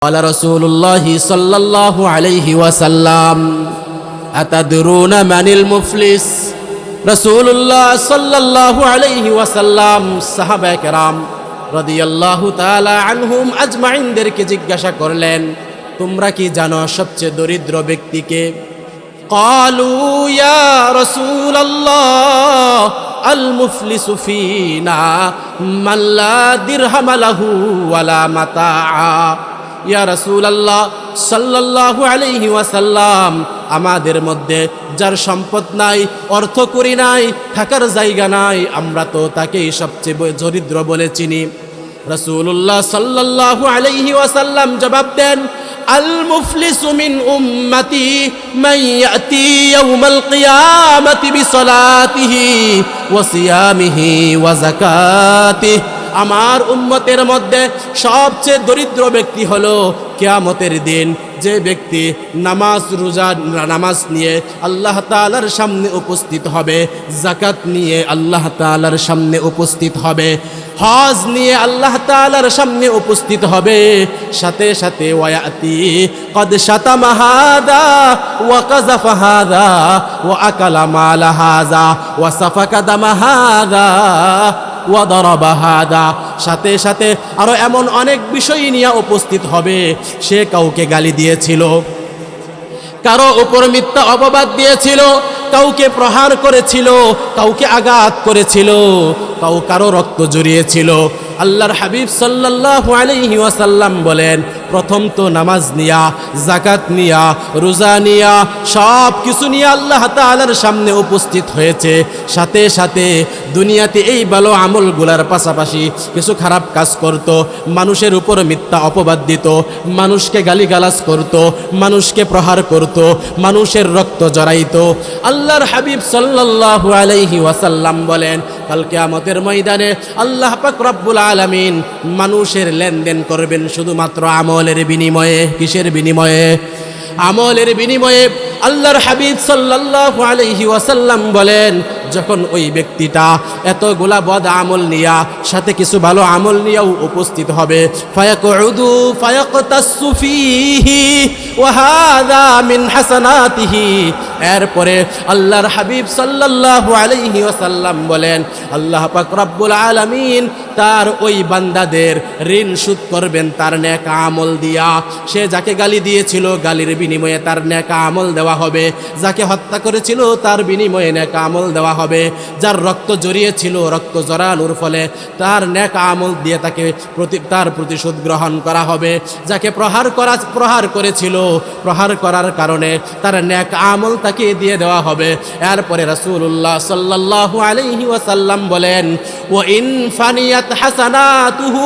قال رسول الله صلى الله عليه وسلم أتدرون من المفلس রাসূলুল্লাহ সাল্লাল্লাহু আলাইহি ওয়াসাল্লাম সাহাবায়ে কেরাম রাদিয়াল্লাহু তাআলা আনহুম আজমাইনদেরকে জিজ্ঞাসা করলেন, তোমরা কি জানো সবচেয়ে দরিদ্র ব্যক্তিকে? ক্বালু ইয়া রাসূলাল্লাহ আল মুফলিসু ফীনা মান লা দিরহাম লাহু ওয়ালা মাতাআ। ইয়া রাসূলুল্লাহ সাল্লাল্লাহু আলাইহি ওয়াসাল্লাম, আমাদের মধ্যে যার সম্পদ নাই, অর্থকড়ি নাই, থাকার জায়গা নাই, আমরা তো তাকেই সবচেয়ে দরিদ্র বলে চিনি। রাসূলুল্লাহ সাল্লাল্লাহু আলাইহি ওয়াসাল্লাম জবাব দেন, আল মুফলিসু মিন উম্মতি মান ইয়াতি ইয়াউমাল কিয়ামাতি বিসলাতিহি ওয়া সিয়ামিহি ওয়া যাকাতিহি। আমার উম্মতের মধ্যে সবচেয়ে দরিদ্র ব্যক্তি হলো কিয়ামতের দিন যে ব্যক্তি নামাজ নিয়ে আল্লাহ তাআলার সামনে উপস্থিত হবে, যাকাত নিয়ে আল্লাহ তাআলার সামনে উপস্থিত হবে, হজ নিয়ে আল্লাহ তাআলার সামনে উপস্থিত হবে, সাথে সাথে ওয়ায়াতি কদ শাতামা হাযা ওয়া কাযাফা হাযা ওয়া আকালা মাল হাযা ওয়া সাফাকা দামা হাযা ওয়া দারাবা হাযা। সাথে সাথে আরো এমন অনেক বিষয় নিয়ে উপস্থিত হবে। সে কাউকে গালি দিয়েছিল, কারো উপর মিথ্যা অপবাদ দিয়েছিল, কাউকে প্রহার করেছিল, কাউকে আঘাত করেছিল, কারো রক্ত জড়িয়েছিল। আল্লাহর হাবিব সাল্লাল্লাহু আলাইহি ওয়াসাল্লাম বলেন, প্রথম তো নামাজ নিয়া, যাকাত নিয়া, রোজা নিয়া, সব কিছু নিয়ে আল্লাহ তাআলার সামনে উপস্থিত হয়েছে। সাথে সাথে দুনিয়াতে এই ভালো আমলগুলার পাশাপাশি কিছু খারাপ কাজ করত, মানুষের উপর মিথ্যা অপবাদ দিত, মানুষকে গালিগালাজ করত, মানুষকে প্রহার করত, মানুষের রক্ত জড়াইত। আল্লাহর হাবিব সাল্লাল্লাহু আলাইহি ওয়াসাল্লাম বলেন, কাল কিয়ামতের ময়দানে আল্লাহ পাক রব্বুল আলামিন মানুষের লেনদেন করবেন শুধুমাত্র আমলের বিনিময়ে। কিসের বিনিময়ে? আমলের বিনিময়ে। আল্লাহর হাবিব সাল্লাল্লাহু আলাইহি ওয়াসাল্লাম বলেন, যখন ওই ব্যক্তিটা এতগুলা বদ আমল নিয়া সাথে কিছু ভালো আমল নিয়েও উপস্থিত হবে, ফায়াকুদু ফায়াকতাসু ফীহি ওয়া হাযা মিন হাসানাতিহি। এরপরে আল্লাহর হাবিব সাল্লাল্লাহু আলাইহি ওয়াসাল্লাম বলেন, আল্লাহ পাক রব্বুল আলামিন তার ওই বান্দাদের ঋণ শোধ করবেন তার নেক আমল দিয়া। সে যাকে গালি দিয়েছিল, গালির বিনিময়ে তার নেক আমল দেওয়া হবে, যাকে হত্যা করেছিল তার বিনিময়ে নেক আমল দেওয়া হবে, যার রক্ত জড়িয়েছিল, রক্ত জড়ানোর ফলে তার নেক আমল দিয়ে তার প্রতিশোধ গ্রহণ করা হবে, যাকে প্রহার করেছিল, প্রহার করার কারণে তার নেক আমল তাকে দিয়ে দেওয়া হবে। এরপরে রাসূলুল্লাহ সাল্লাল্লাহু আলাইহি ওয়াসাল্লাম বলেন, ওয়া ইন ফানিয়াত হাসানাতুহু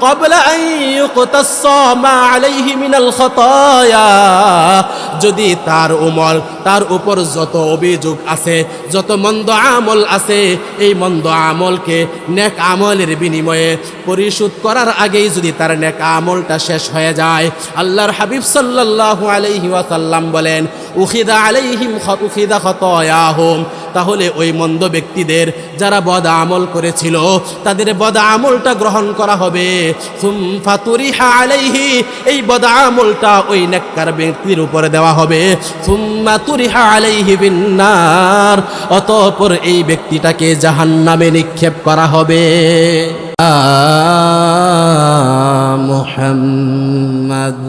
ক্বাবলা আন ইউকতাসা মা আলাইহি মিনাল খাতায়া। যদি তার উপর যত অভিযোগ আছে, যত মন্দ আমল আছে, এই মন্দ আমলকে নেক আমলের বিনিময়ে পরিশোধ করার আগেই যদি তার নেক আমলটা শেষ হয়ে যায়, আল্লাহর হাবিব সাল্লাল্লাহু আলাইহি ওয়াসাল্লাম বলেন, উখিদা আলাইহিম উখিদা খাতায়াহুম। তাহলে ওই মন্দ ব্যক্তিদের যারা বদ আমল করেছিল তাদের বদ আমলটা গ্রহণ করা হবে। সুম্মা তুরিহা আলাইহি, এই বদ আমলটা ওই নেককার ব্যক্তির উপরে দেওয়া হবে। সুম্মা তুরিহা আলাইহি বিন্নার, অতঃপর এই ব্যক্তিটাকে জাহান্নামে নিক্ষেপ করা হবে। মুহাম্মদ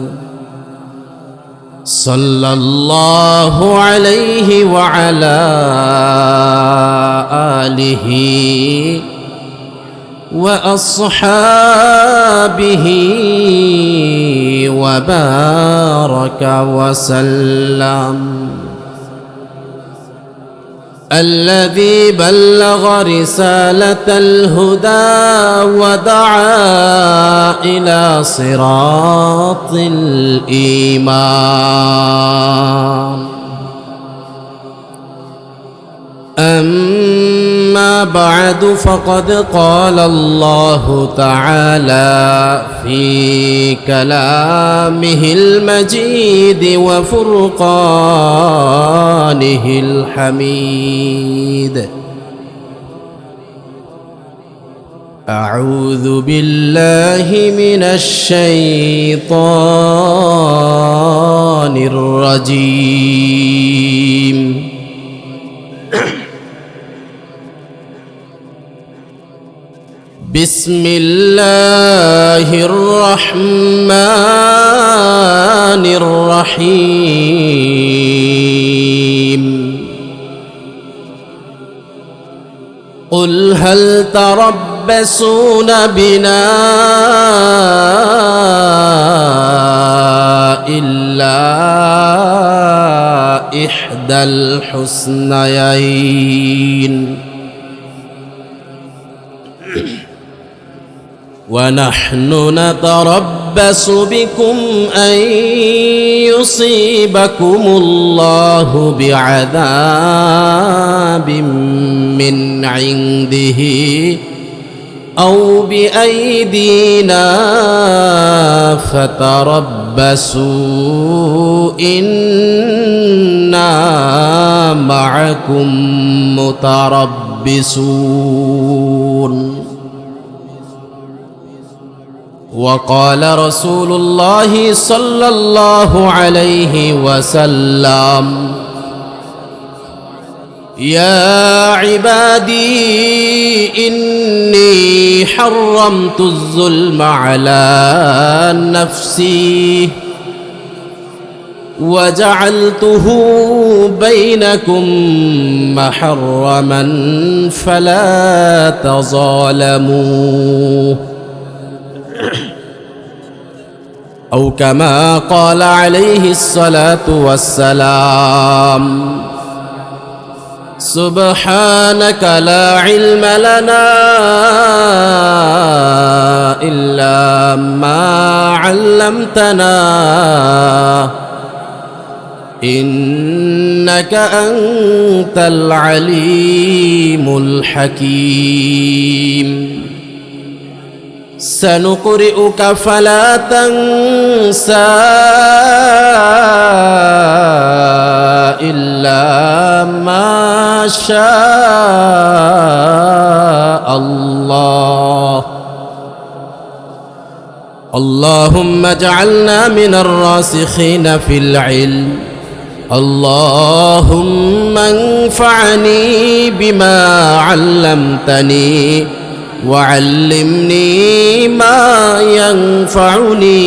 সাল্লাল্লাহু আলাইহি ওয়া আলা আলিহি ওয়া আসহাবিহি ওয়া বারাকা ওয়া সাল্লাম। الذي بلغ رسالة الهدى ودعا إلى صراط الإيمان. أما بعد فقد قال الله تعالى في كلامه المجيد وفرقانه الحميد، أعوذ بالله من الشيطان الرجيم بسم الله الرحمن الرحيم قل هل تربصون بنا إلا إحدى الحسنيين ونحن نتربص بكم أن يصيبكم الله بعذاب من عنده أو بأيدينا فتربصوا إنا معكم متربصون وقال رسول الله صلى الله عليه وسلم يا عبادي إني حرمت الظلم على نفسي وجعلته بينكم محرما فلا تظالموا أو كما قال عليه الصلاة والسلام سبحانك لا علم لنا إلا ما علمتنا إنك أنت العليم الحكيم سنقرئك فلا تنسى إلا ما شاء الله اللهم اجعلنا من الراسخين في العلم اللهم انفعني بما علمتني وعلمني ما ينفعني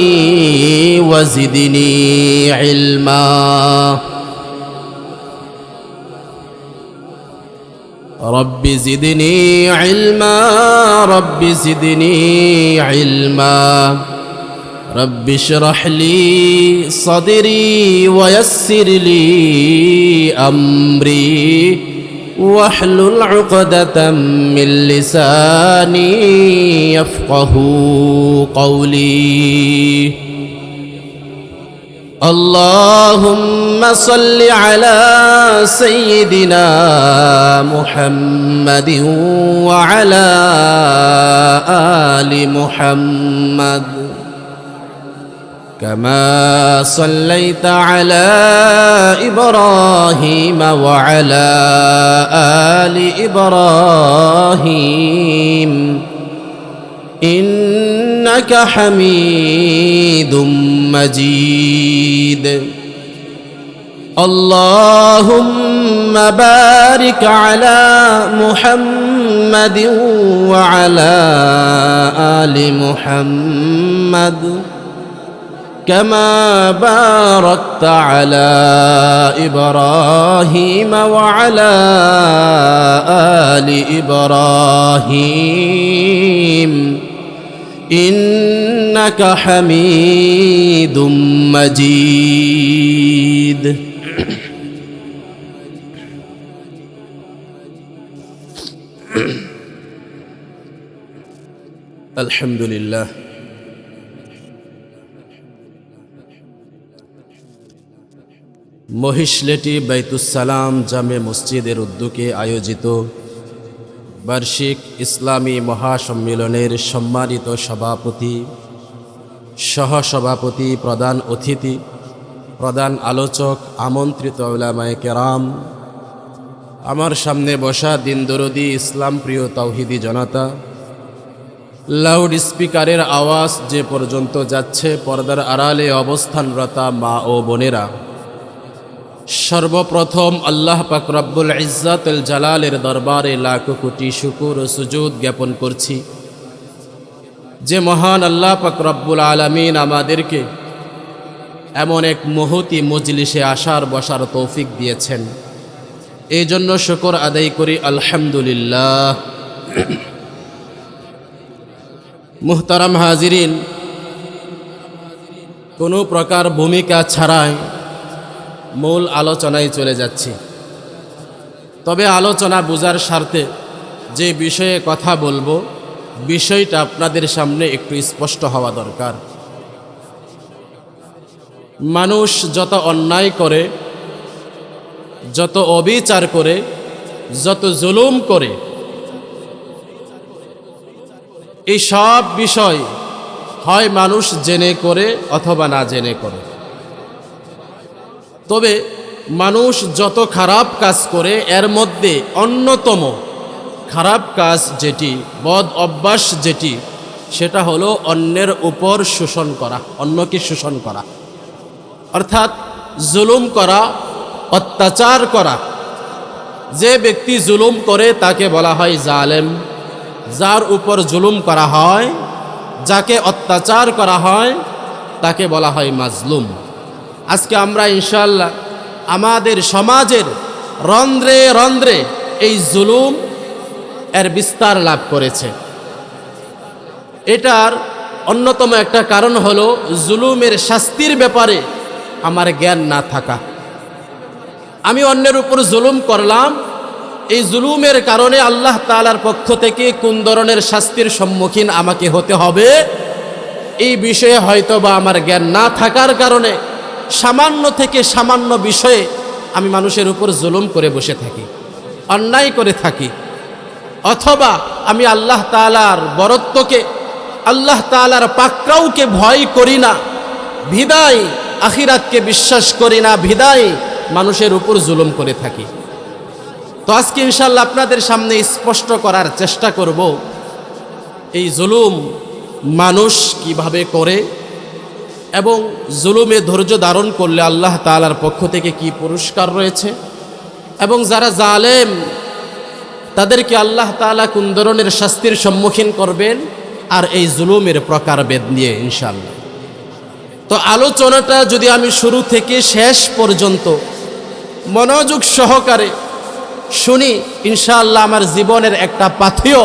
وزدني علما رب زدني علما رب زدني علما رب اشرح لي صدري ويسر لي أمري واحلل عقدة من لساني يفقه قولي اللهم صل على سيدنا محمد وعلى آل محمد كما صليت على إبراهيم وعلى آل إبراهيم إنك حميد مجيد اللهم بارك على محمد وعلى آل محمد كما باركت على إبراهيم وعلى آل إبراهيم إنك حميد مجيد الحمد لله মহিষলেটি বাইতুসালাম জামে মসজিদের উদ্যোগে আয়োজিত বার্ষিক ইসলামী মহাসম্মেলনের সম্মানিত সভাপতি, সহসভাপতি, প্রধান অতিথি, প্রধান আলোচক, আমন্ত্রিত উলামায়ে কেরাম, আমার সামনে বসা দিনদরদি ইসলাম প্রিয় তাওহিদি জনতা, লাউড স্পিকারের আওয়াজ যে পর্যন্ত যাচ্ছে, পর্দার আড়ালে অবস্থানরতা মা ও বোনেরা, সর্বপ্রথম আল্লাহ পাক রব্বুল ইজ্জাতুল জালালের দরবারে লাখ কোটি শুকর ও সুজুদ জ্ঞাপন করছি যে মহান আল্লাহ পাক রব্বুল আলামিন আমাদেরকে এমন এক মহতি মজলিসে আসার বসার তৌফিক দিয়েছেন। এই জন্য শুকর আদায় করি আলহামদুলিল্লাহ। মুহতারাম হাজিরিন, কোনো প্রকার ভূমিকা ছাড়াই মূল আলোচনায় চলে যাচ্ছি। তবে আলোচনা বোঝার স্বার্থে যে বিষয়ে কথা বলবো, বিষয়টা আপনাদের সামনে একটু স্পষ্ট হওয়া দরকার। মানুষ যত অন্যায় করে, যত অবিচার করে, যত জুলুম করে, এই সব বিষয় হয় মানুষ জেনে করে অথবা না জেনে করে। তবে মানুষ যত খারাপ কাজ করে, এর মধ্যে অন্যতম খারাপ কাজ যেটি, বদ অভ্যাস যেটি, সেটা হলো অন্যের উপর শোষণ করা, অন্যকে শোষণ করা, অর্থাৎ জুলুম করা, অত্যাচার করা। যে ব্যক্তি জুলুম করে তাকে বলা হয় জালেম। যার উপর জুলুম করা হয়, যাকে অত্যাচার করা হয়, তাকে বলা হয় মাজলুম। আজকে আমরা ইনশাআল্লাহ আমাদের সমাজের রন্ধ্রে রন্ধ্রে এই জুলুম এর বিস্তার লাভ করেছে। এটার অন্যতম একটা কারণ হলো জুলুমের শাস্তির ব্যাপারে আমার জ্ঞান না থাকা। আমি অন্যের উপর জুলুম করলাম, এই জুলুমের কারণে আল্লাহ তাআলার পক্ষ থেকে কোন ধরনের শাস্তির সম্মুখীন আমাকে হতে হবে, এই বিষয়ে হয়তো বা আমার জ্ঞান না থাকার কারণে সামান্য থেকে সামান্য বিষয়ে আমি মানুষের উপর জুলুম করে বসে থাকি, অন্যায় করে থাকি। অথবা আমি আল্লাহ তাআলার বরত্বকে, আল্লাহ তাআলার পাকড়াওকে ভয় করি না, বিদায় আখিরাতকে বিশ্বাস করি না, বিদায় মানুষের উপর জুলুম করে থাকি। তো আজকে ইনশাআল্লাহ আপনাদের সামনে স্পষ্ট করার চেষ্টা করব এই জুলুম মানুষ কিভাবে করে এবং জুলুমে ধৈর্য ধারণ করলে আল্লাহ তাআলার পক্ষ থেকে কি পুরস্কার রয়েছে, এবং যারা জালেম তাদেরকে আল্লাহ তাআলা কোন ধরনের শাস্তির সম্মুখীন করবেন, আর এই জুলুমের প্রকারভেদ নিয়ে ইনশাআল্লাহ। তো আলোচনাটা যদি আমি শুরু থেকে শেষ পর্যন্ত মনোযোগ সহকারে শুনি, ইনশাআল্লাহ আমার জীবনের একটা পাথেয়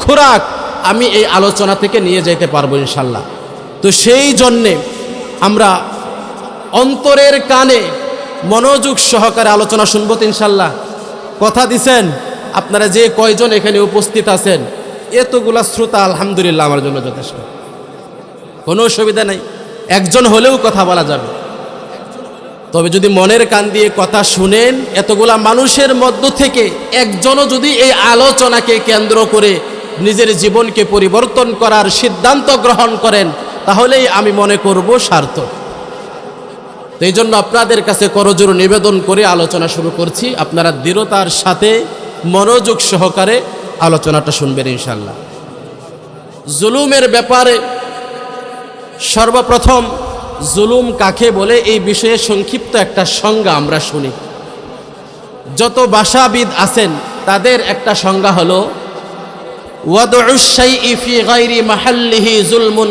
খোরাক আমি এই আলোচনা থেকে নিয়ে যেতে পারবো ইনশাআল্লাহ। তো সেই জন্যে আমরা অন্তরের কানে মনোযোগ সহকারে আলোচনা শুনবো তো ইনশাআল্লাহ। কথা দিছেন? আপনারা যে কয়জন এখানে উপস্থিত আছেন, এতগুলা শ্রোতা আলহামদুলিল্লাহ আমার জন্য যথেষ্ট, কোনো অসুবিধা নেই, একজন হলেও কথা বলা যাবে। তবে যদি মনের কান দিয়ে কথা শুনেন, এতগুলা মানুষের মধ্য থেকে একজনও যদি এই আলোচনাকে কেন্দ্র করে নিজের জীবনকে পরিবর্তন করার সিদ্ধান্ত গ্রহণ করেন, তাহলেই আমি মনে করব সার্থক। তো এই জন্য আপনাদের কাছে করজোড়ে নিবেদন করে আলোচনা শুরু করছি। আপনারা দৃঢ়তার সাথে মনোযোগ সহকারে আলোচনাটা শুনবেন ইনশাআল্লাহ। জুলুমের ব্যাপারে সর্বপ্রথম জুলুম কাকে বলে এই বিষয়ে সংক্ষিপ্ত একটা সংজ্ঞা আমরা শুনি। যত ভাষাবিদ আছেন তাদের একটা সংজ্ঞা হলো ওয়াদউশ শাইই ফি গায়রি মাহাল্লিহি জুলমুন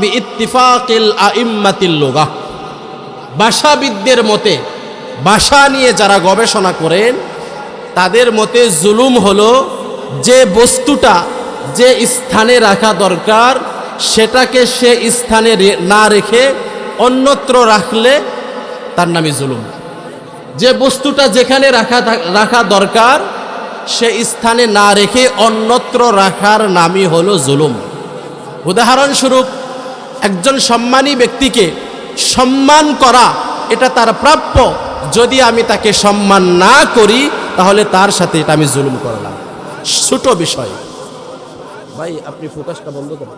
বিইত্তিফাকিল আইম্মাতিল লুগাহ। ভাষাবিদদের মতে, ভাষা নিয়ে যারা গবেষণা করেন তাদের মতে জুলুম হলো যে বস্তুটা যে স্থানে রাখা দরকার সেটাকে সে স্থানে না রেখে অন্যত্র রাখলে তার নামই জুলুম। যে বস্তুটা যেখানে রাখা দরকার সে স্থানে না রেখে অন্যত্র রাখার নামই হলো জুলুম। উদাহরণস্বরূপ, একজন সম্মানী ব্যক্তিকে সম্মান করা এটা তার প্রাপ্য, যদি আমি তাকে সম্মান না করি তাহলে তার সাথে এটা আমি জুলুম করলাম। ছোট বিষয়। ভাই আপনি ফোকাসটা বন্ধ করেন।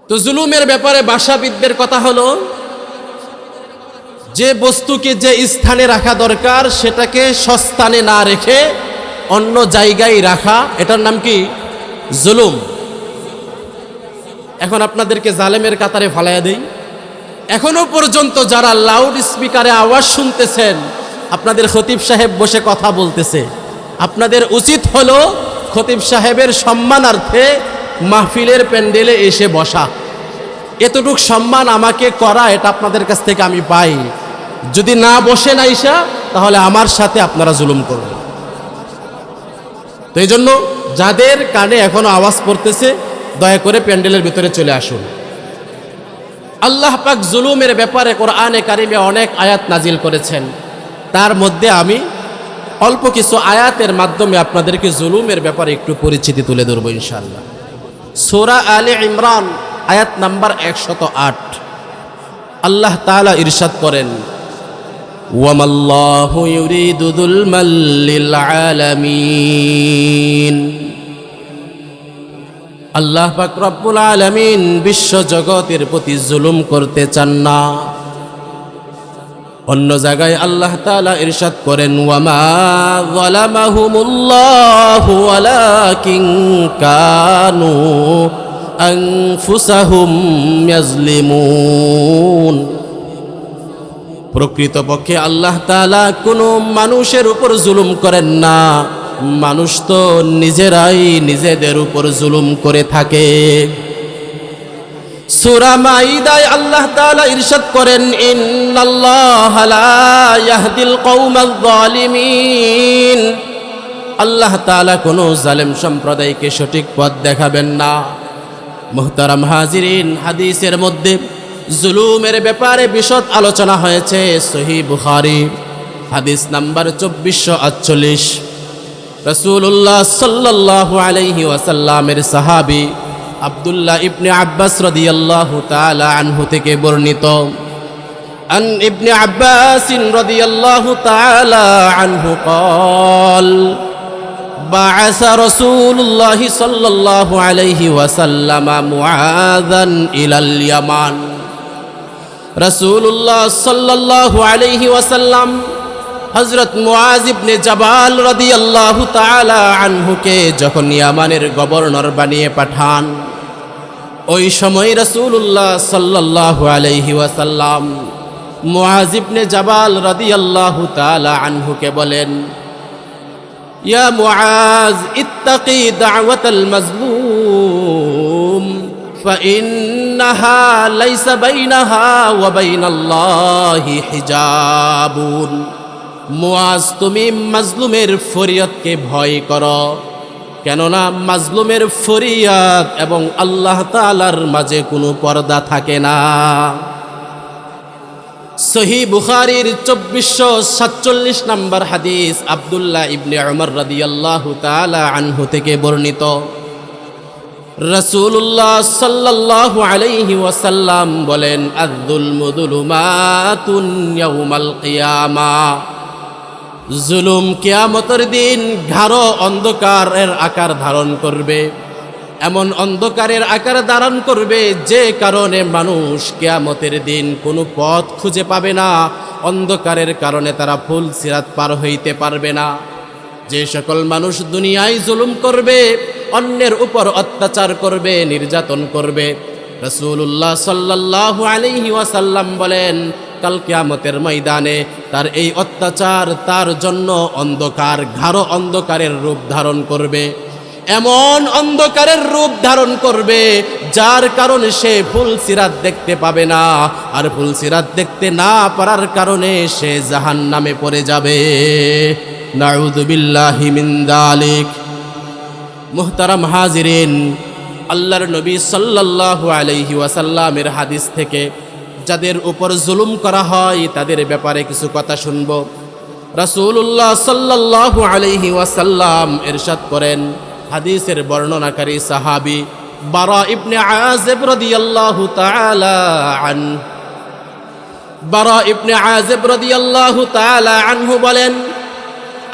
তো জুলুমের ব্যাপারে ভাষাবিদদের কথা হলো যে বস্তুকে যে স্থানে রাখা দরকার সেটাকে সস্থানে না রেখে অন্য জায়গায় রাখা, এটার নাম কি? জুলুম। এখন আপনাদেরকে জালেমের কাতারে ফালাইয়া দেই। এখনো পর্যন্ত যারা লাউড স্পিকারে আওয়াজ শুনতেছেন, আপনাদের খতিব সাহেব বসে কথা বলতেছে, আপনাদের উচিত হলো খতিব সাহেবের সম্মানার্থে মাহফিলের প্যান্ডেলে এসে বসা। এতটুক সম্মান আমাকে করা, এটা আপনাদের কাছ থেকে আমি পাই। যদি না বসেন আইসা, তাহলে আমার সাথে আপনারা জুলুম করবেন। তো এই জন্য যাদের কানে এখনো আওয়াজ পড়তেছে, দয়া করে প্যান্ডেলের ভিতরে চলে আসুন। আল্লাহ পাক জুলুমের ব্যাপারে কোরআনে কারিমে অনেক আয়াত নাজিল করেছেন। তার মধ্যে আমি অল্প কিছু আয়াতের মাধ্যমে আপনাদেরকে জুলুমের ব্যাপারে একটু পরিচিতি তুলে ধরবো ইনশাআল্লাহ। সূরা আলে ইমরান আয়াত নাম্বার 108, আল্লাহ তাআলা ইরশাদ করেন, ওয়ামাল্লাহু ইউরিদু যুলমাল লিল আলামিন। আল্লাহ পাক রব্বুল আলামিন বিশ্ব জগতের প্রতি জুলুম করতে চান না। অন্য জায়গায় আল্লাহ তাআলা ইরশাদ করেন, ওয়ামা যালামাহুমুল্লাহু ওয়ালাকিন কানু আনফুসাহুম ইয়াজলিমুন। প্রকৃতপক্ষে আল্লাহ তাআলা কোনো মানুষের উপর জুলুম করেন না, মানুষ তো নিজেরাই নিজেদের উপর জুলুম করে থাকে। সূরা মাইদায় আল্লাহ তাআলা ইরশাদ করেন, ইন্নাল্লাহা লা ইয়াহদিল কওমাল যালিমিন। আল্লাহ তাআলা কোনো জালেম সম্প্রদায়কে সঠিক পথ দেখাবেন না। মুহতারাম হাজিরিন, হাদিসের মধ্যে জুলুমের ব্যাপারে বিশদ আলোচনা হয়েছে। সহিহ বুখারী হাদিস নাম্বার 2448, রাসূলুল্লাহ সাল্লাল্লাহু আলাইহি ওয়াসাল্লামের সাহাবী আব্দুল্লাহ ইবনে আব্বাস রাদিয়াল্লাহু তাআলা আনহু থেকে বর্ণিত। আন ইবনে আব্বাস রাদিয়াল্লাহু তাআলা আনহু قال بعث رسول الله صلى الله عليه وسلم معاذا إلى اليمن। রাসূলুল্লাহ সাল্লাল্লাহু আলাইহি ওয়াসাল্লাম হযরত মুআজ ইবনে জাবাল রাদিয়াল্লাহু তাআলা আনহুকে যখন ইয়ামানের গভর্নর বানিয়ে পাঠান, ওই সময় রাসূলুল্লাহ সাল্লাল্লাহু আলাইহি ওয়াসাল্লাম মুআজ ইবনে জাবাল রাদিয়াল্লাহু তাআলা আনহুকে বলেন, ইয়া মুআজ ইত্তাকি দাওয়াতাল মাজলুম ফাইন্নাহা লাইসা বাইনাহা ওয়া বাইনাল্লাহি হিজাবুন। মুআজ, তুমি মাজলুমের ফরিয়াদকে ভয় করো, কেননা মাজলুমের ফরিয়াদ এবং আল্লাহ তাআলার মাঝে কোনো পর্দা থাকে না। সহিহ বুখারীর 2447 নম্বর হাদিস আব্দুল্লাহ ইবনে উমর রাদিয়াল্লাহু তাআলা আনহু থেকে বর্ণিত। রাসূলুল্লাহ সাল্লাল্লাহু আলাইহি ওয়াসাল্লাম বলেন, আয-যুলমু যুলুমাতুন ইয়াউমাল কিয়ামাহ। জুলুম কিয়ামতের দিন গাঢ় অন্ধকারের আকার ধারণ করবে, এমন অন্ধকারের আকার ধারণ করবে যে কারণে মানুষ কিয়ামতের দিন কোনো পথ খুঁজে পাবে না। অন্ধকারের কারণে তারা ফুল সিরাত পার হইতে পারবে না। যে সকল মানুষ দুনিয়ায় জুলুম করবে, অন্যের উপর অত্যাচার করবে, নির্যাতন করবে, রাসূলুল্লাহ সাল্লাল্লাহু আলাইহি ওয়াসাল্লাম বলেন, কাল কিয়ামতের ময়দানে তার এই অত্যাচার তার জন্য অন্ধকার, গাঢ় অন্ধকারের রূপ ধারণ করবে। এমন অন্ধকারের রূপ ধারণ করবে যার কারণে সে ফুল সিরাত দেখতে পাবে না, আর ফুল সিরাত দেখতে না পারার কারণে সে জাহান্নামে পড়ে যাবে। নাউযু বিল্লাহি মিন যালিক। মুহতারাম হাজিরিন, আল্লাহর নবী সাল্লাল্লাহু আলাইহি ওয়াসাল্লামের হাদিস থেকে যাদের উপর জুলুম করা হয় তাদের ব্যাপারে কিছু কথা শুনব। রাসূলুল্লাহ সাল্লাল্লাহু আলাইহি ওয়াসাল্লাম ইরশাদ করেন, হাদিসের বর্ণনাকারী সাহাবী বারা ইবনে আযিব রাদিয়াল্লাহু তাআলা আনহু, বারা ইবনে আযিব রাদিয়াল্লাহু তাআলা আনহু বলেন,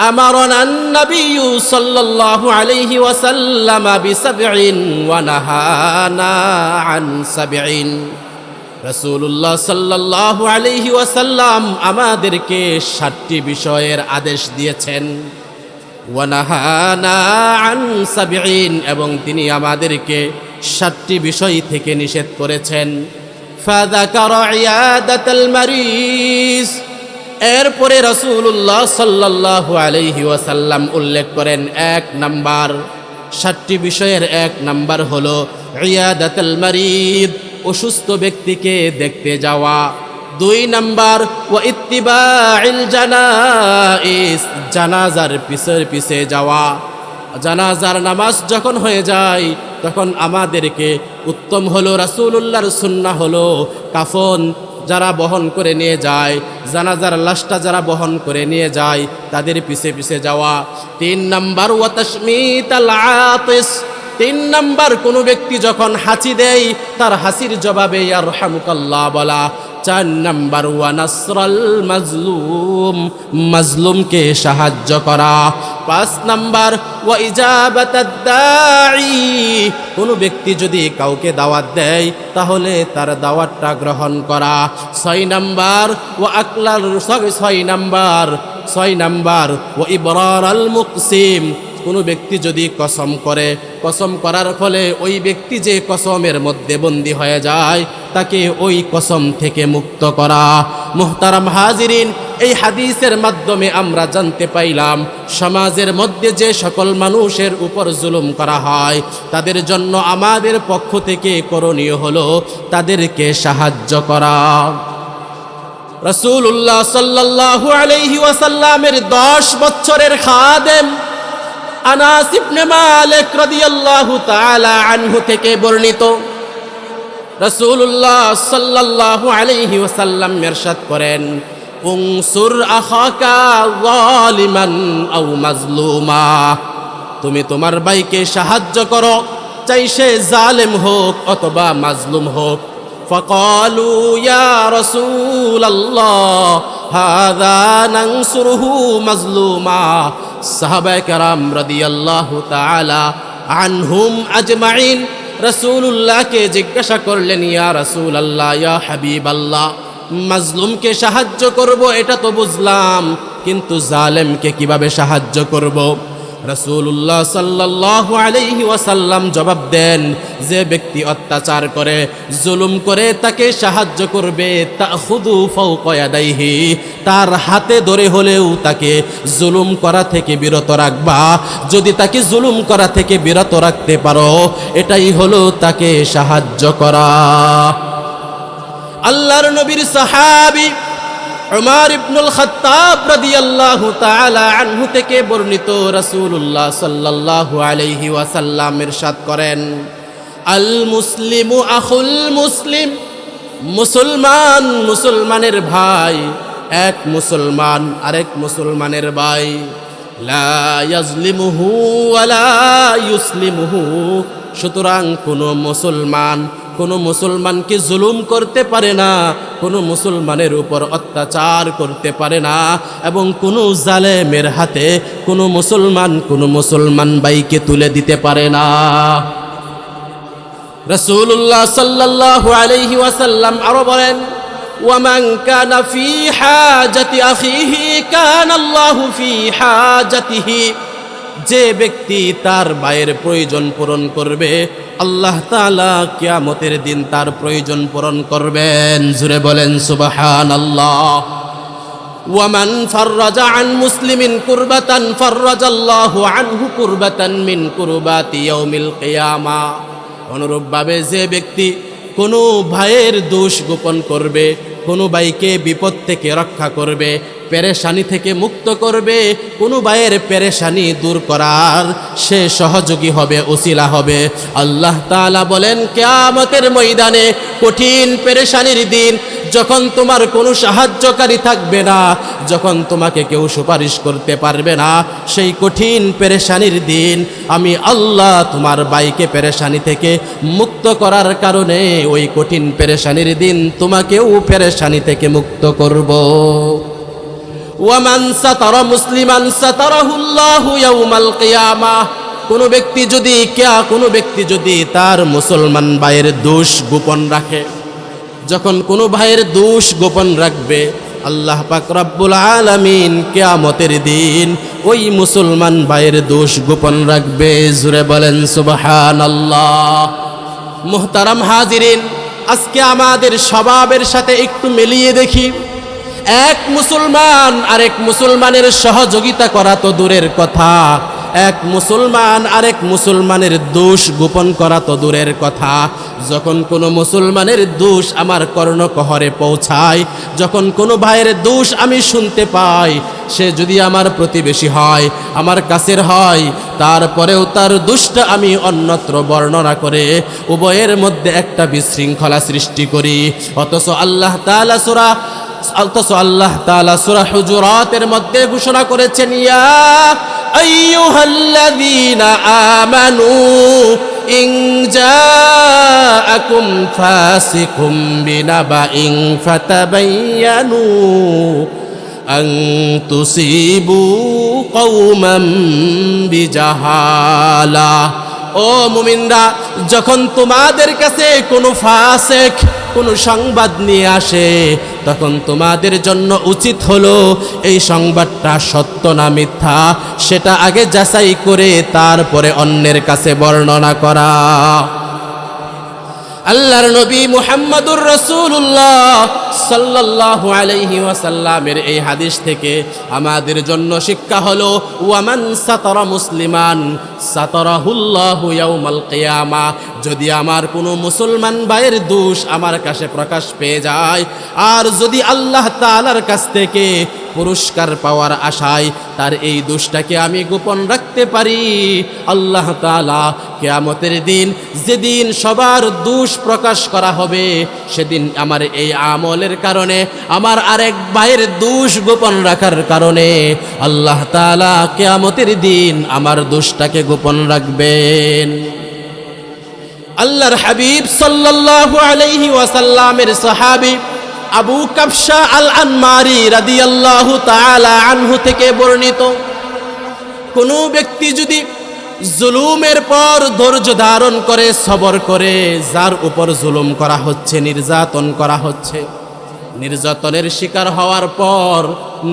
আমারানা আন-নাবিয়্যু সাল্লাল্লাহু আলাইহি ওয়াসাল্লাম বিসাবইন ওয়া নাহানা আন সাবইন। রাসূলুল্লাহ সাল্লাল্লাহু আলাইহি ওয়াসাল্লাম আমাদেরকে 7টি বিষয়ের আদেশ দিয়েছেন। ওয়া নাহানা আন 70, এবং তিনি আমাদেরকে 7টি বিষয় থেকে নিষেধ করেছেন। ফাযাকারা ইয়াদাতাল মারিজ, এরপরে রাসূলুল্লাহ সাল্লাল্লাহু আলাইহি ওয়াসাল্লাম উল্লেখ করেন 1 নাম্বার, 7টি বিষয়ের 1 নাম্বার হলো ইয়াদাতুল মারিদ, অসুস্থ ব্যক্তিকে দেখতে যাওয়া। 2 নাম্বার ওয়া ইত্তিবাইল জানাইজ, জানাজার পিছে যাওয়া। জানাজার নামাজ যখন হয়ে যায় তখন আমাদেরকে উত্তম হলো, রাসূলুল্লাহর সুন্নাহ হলো কাফন যারা বহন করে নিয়ে যায়, জানাজার লাশটা যারা বহন করে নিয়ে যায় তাদের পিছে যাওয়া। 3 নাম্বার ওয়া তাশমিতাল আতিস, 3 নাম্বার কোনো ব্যক্তি যখন হাঁচি দেয় তার হাসির জবাবে ইয়ারহামুকাল্লাহ বলা। 4 নাম্বার ওয়া নাসরাল মাজলুম, মাজলুমকে সাহায্য করা। 5 নাম্বার ওয়া ইজাবাতাদ দাঈ, কোনো ব্যক্তি যদি কাউকে দাওয়াত দেয় তাহলে তার দাওয়াতটা গ্রহণ করা। 6 নাম্বার ওয়া আকলাল, 6 নাম্বার ওয়া ইবরারাল মুকসিম, কোনো ব্যক্তি যদি কসম করে, কসম করার ফলে ওই ব্যক্তি যে কসমের মধ্যে বন্দী হয়ে যায় তাকে ওই কসম থেকে মুক্ত করা। মুহতারাম হাজিরিন, এই হাদিসের মাধ্যমে আমরা জানতে পাইলাম সমাজের মধ্যে যে সকল মানুষের উপর জুলুম করা হয় তাদের জন্য আমাদের পক্ষ থেকে করণীয় হলো তাদেরকে সাহায্য করা। রাসূলুল্লাহ সাল্লাল্লাহু আলাইহি ওয়াসাল্লামের 10 বছরের খাদেম আনাস ইবনে মালিক রাদিয়াল্লাহু তাআলা আনহু থেকে বর্ণিত, রাসূলুল্লাহ সাল্লাল্লাহু আলাইহি ওয়াসাল্লাম ইরশাদ করেন, উনসুর আখাকা যালিমান আও মাজলুমা, তুমি তোমার ভাইকে সাহায্য করো, চাই সে জালেম হোক অথবা মাজলুম হোক। ফাকালু ইয়া রাসূলাল্লাহ হাযা নানসুরহু মাজলুমা, সাহাবায়ে কেরাম রাদিয়াল্লাহু তাআলা আনহুম আজমাইন রাসূলুল্লাহকে জিজ্ঞাসা করলেন, ইয়া রাসূলাল্লাহ, ইয়া হাবিবাল্লাহ, মাজলুমকে সাহায্য করব এটা তো বুঝলাম, কিন্তু জালেমকে কিভাবে সাহায্য করব? রাসূলুল্লাহ সাল্লাল্লাহু আলাইহি ওয়াসাল্লাম জবাব দেন, যে ব্যক্তি অত্যাচার করে, জুলুম করে তাকে সাহায্য করবে, তাখুযু ফাওকা ইয়াদাইহি, তার হাতে ধরে হলেও তাকে জুলুম করা থেকে বিরত রাখবা। যদি তাকে জুলুম করা থেকে বিরত রাখতে পারো এটাই হলো তাকে সাহায্য করা। আল্লাহর নবীর সাহাবী উমর ইবনুল খাত্তাব রাদিয়াল্লাহু তাআলা আনহু থেকে বর্ণিত, রাসূলুল্লাহ সাল্লাল্লাহু আলাইহি ওয়াসাল্লাম ইরশাদ করেন, আল মুসলিমু আখুল মুসলিম, মুসলমান মুসলমানের ভাই, এক মুসলমান আরেক মুসলমানের ভাই, লা ইয়াজলিমুহু ওয়ালা ইউসলিমুহু, সুতরাং কোনো মুসলমানকে জুলুম করতে পারে না, কোনো মুসলমানের উপর অত্যাচার করতে পারে না, এবং কোনো জালেমের হাতে কোনো মুসলমান ভাইকে তুলে দিতে পারে না। রাসূলুল্লাহ সাল্লাল্লাহু আলাইহি ওয়াসাল্লাম আরো বলেন, ওয়ামান কানা ফি হাজাতি আখিহি কানা আল্লাহু ফি হাজাতিহি, যে ব্যক্তি তার ভাইয়ের প্রয়োজন পূরণ করবে আল্লাহ তাআলা কিয়ামতের দিন তার প্রয়োজন পূরণ করবেন। জুরে বলেন সুবহানাল্লাহ। ওয়ামান ফাররাজা আন মুসলিমিন কুরবাতান ফাররাজাল্লাহু আনহু কুরবাতান মিন কুরবাতি ইয়াউমিল কিয়ামা, অনুরূপভাবে যে ব্যক্তি কোনো ভাইয়ের দোষ গোপন করবে, কোনো ভাইকে বিপদ থেকে রক্ষা করবে, পেরেশানি থেকে মুক্ত করবে, কোনো ভাইয়ের পেরেশানি দূর করার সে সহযোগী হবে, ওসিলা হবে। আল্লাহ তাআলা বলেন, কিয়ামতের ময়দানে কঠিন পেরেশানির দিন, যখন তোমার কোনো সাহায্যকারী থাকবে না, যখন তোমাকে কেউ সুপারিশ করতে পারবে না, সেই কঠিন পেরেশানির দিন আমি আল্লাহ তোমার ভাইকে পেরেশানি থেকে মুক্ত করার কারণে ওই কঠিন পেরেশানির দিন তোমাকেও পেরেশানি থেকে মুক্ত করব। ওয়ামান সাতারা মুসলিমান সাতারাহুল্লাহু ইয়াউমাল কিয়ামাহ, কোনো ব্যক্তি যদি তার মুসলমান ভাইয়ের দোষ গোপন রাখে, যখন কোনো ভাইয়ের দোষ গোপন রাখবে, আল্লাহ পাক রব্বুল আলামিন কিয়ামতের দিন ওই মুসলমান ভাইয়ের দোষ গোপন রাখবে। জুরে বলেন সুবহানাল্লাহ। মুহতারাম হাজিরিন, আজকে আমাদের স্বভাবের সাথে একটু মিলিয়ে দেখি, এক মুসলমান আরেক মুসলমানের সহযোগিতা করা তো দূরের কথা, এক মুসলমান আরেক মুসলমানের দোষ গোপন করা তো দূরের কথা, যখন কোনো মুসলমানের দোষ আমার কর্ণকহরে পৌঁছায়, যখন কোনো ভাইয়ের দোষ আমি শুনতে পাই, সে যদি আমার প্রতিবেশী হয়, আমার কাছের হয়, তারপরেও তার দোষটা আমি অন্যত্র বর্ণনা করে উভয়ের মধ্যে একটা বিশৃঙ্খলা সৃষ্টি করি। অথচ আল্লাহ তাআলা সূরা হুজুরাতের মধ্যে ঘোষণা করেছেন, ইয়া আইয়ুহাল্লাযীনা আমানু ইন জাআকুম ফাসিকুম বিনাবাইন ফাতাবায়ানু আন তুসিবু কওমান বিজাহালা। ও মুমিনরা, যখন তোমাদের কাছে কোনো ফাসিক কোনো সংবাদ নিয়ে আসে, তখন তোমাদের জন্য উচিত হলো এই সংবাদটা সত্য না মিথ্যা সেটা আগে যাচাই করে তারপরে অন্যের কাছে বর্ণনা করা। আল্লাহর নবী মুহাম্মদুর রাসূলুল্লাহ সাল্লাল্লাহু আলাইহি ওয়াসাল্লামের এই হাদিস থেকে আমাদের জন্য শিক্ষা হলো, ওয়ামান সাতারা মুসলিমান সাতারাহুল্লাহু ইয়াউমাল কিয়ামা। যদি আমার কোনো মুসলমান ভাইয়ের দোষ আমার কাছে প্রকাশ পেয়ে যায়, আর যদি আল্লাহ তাআলার কাছ থেকে পুরস্কার পাওয়ার আশায় তার এই দোষটাকে আমি গোপন রাখতে পারি, আল্লাহ তাআলা কিয়ামতের দিন, যেদিন সবার দোষ প্রকাশ করা হবে, সেদিন আমার এই আমলের কারণে, আমার আরেক ভাইয়ের দোষ গোপন রাখার কারণে আল্লাহ তাআলা কিয়ামতের দিন আমার দোষটাকে গোপন রাখবেন। আল্লাহর হাবিব সাল্লাল্লাহু আলাইহি ওয়াসাল্লামের সাহাবী আবু কাবশা আল আনমারি রাদিয়াল্লাহু তাআলা আনহু থেকে বর্ণিত, কোনো ব্যক্তি যদি জুলুমের পর ধৈর্য ধারণ করে, সবর করে, যার উপর জুলুম করা হচ্ছে, নির্যাতন করা হচ্ছে, নির্যাতনের শিকার হওয়ার পর,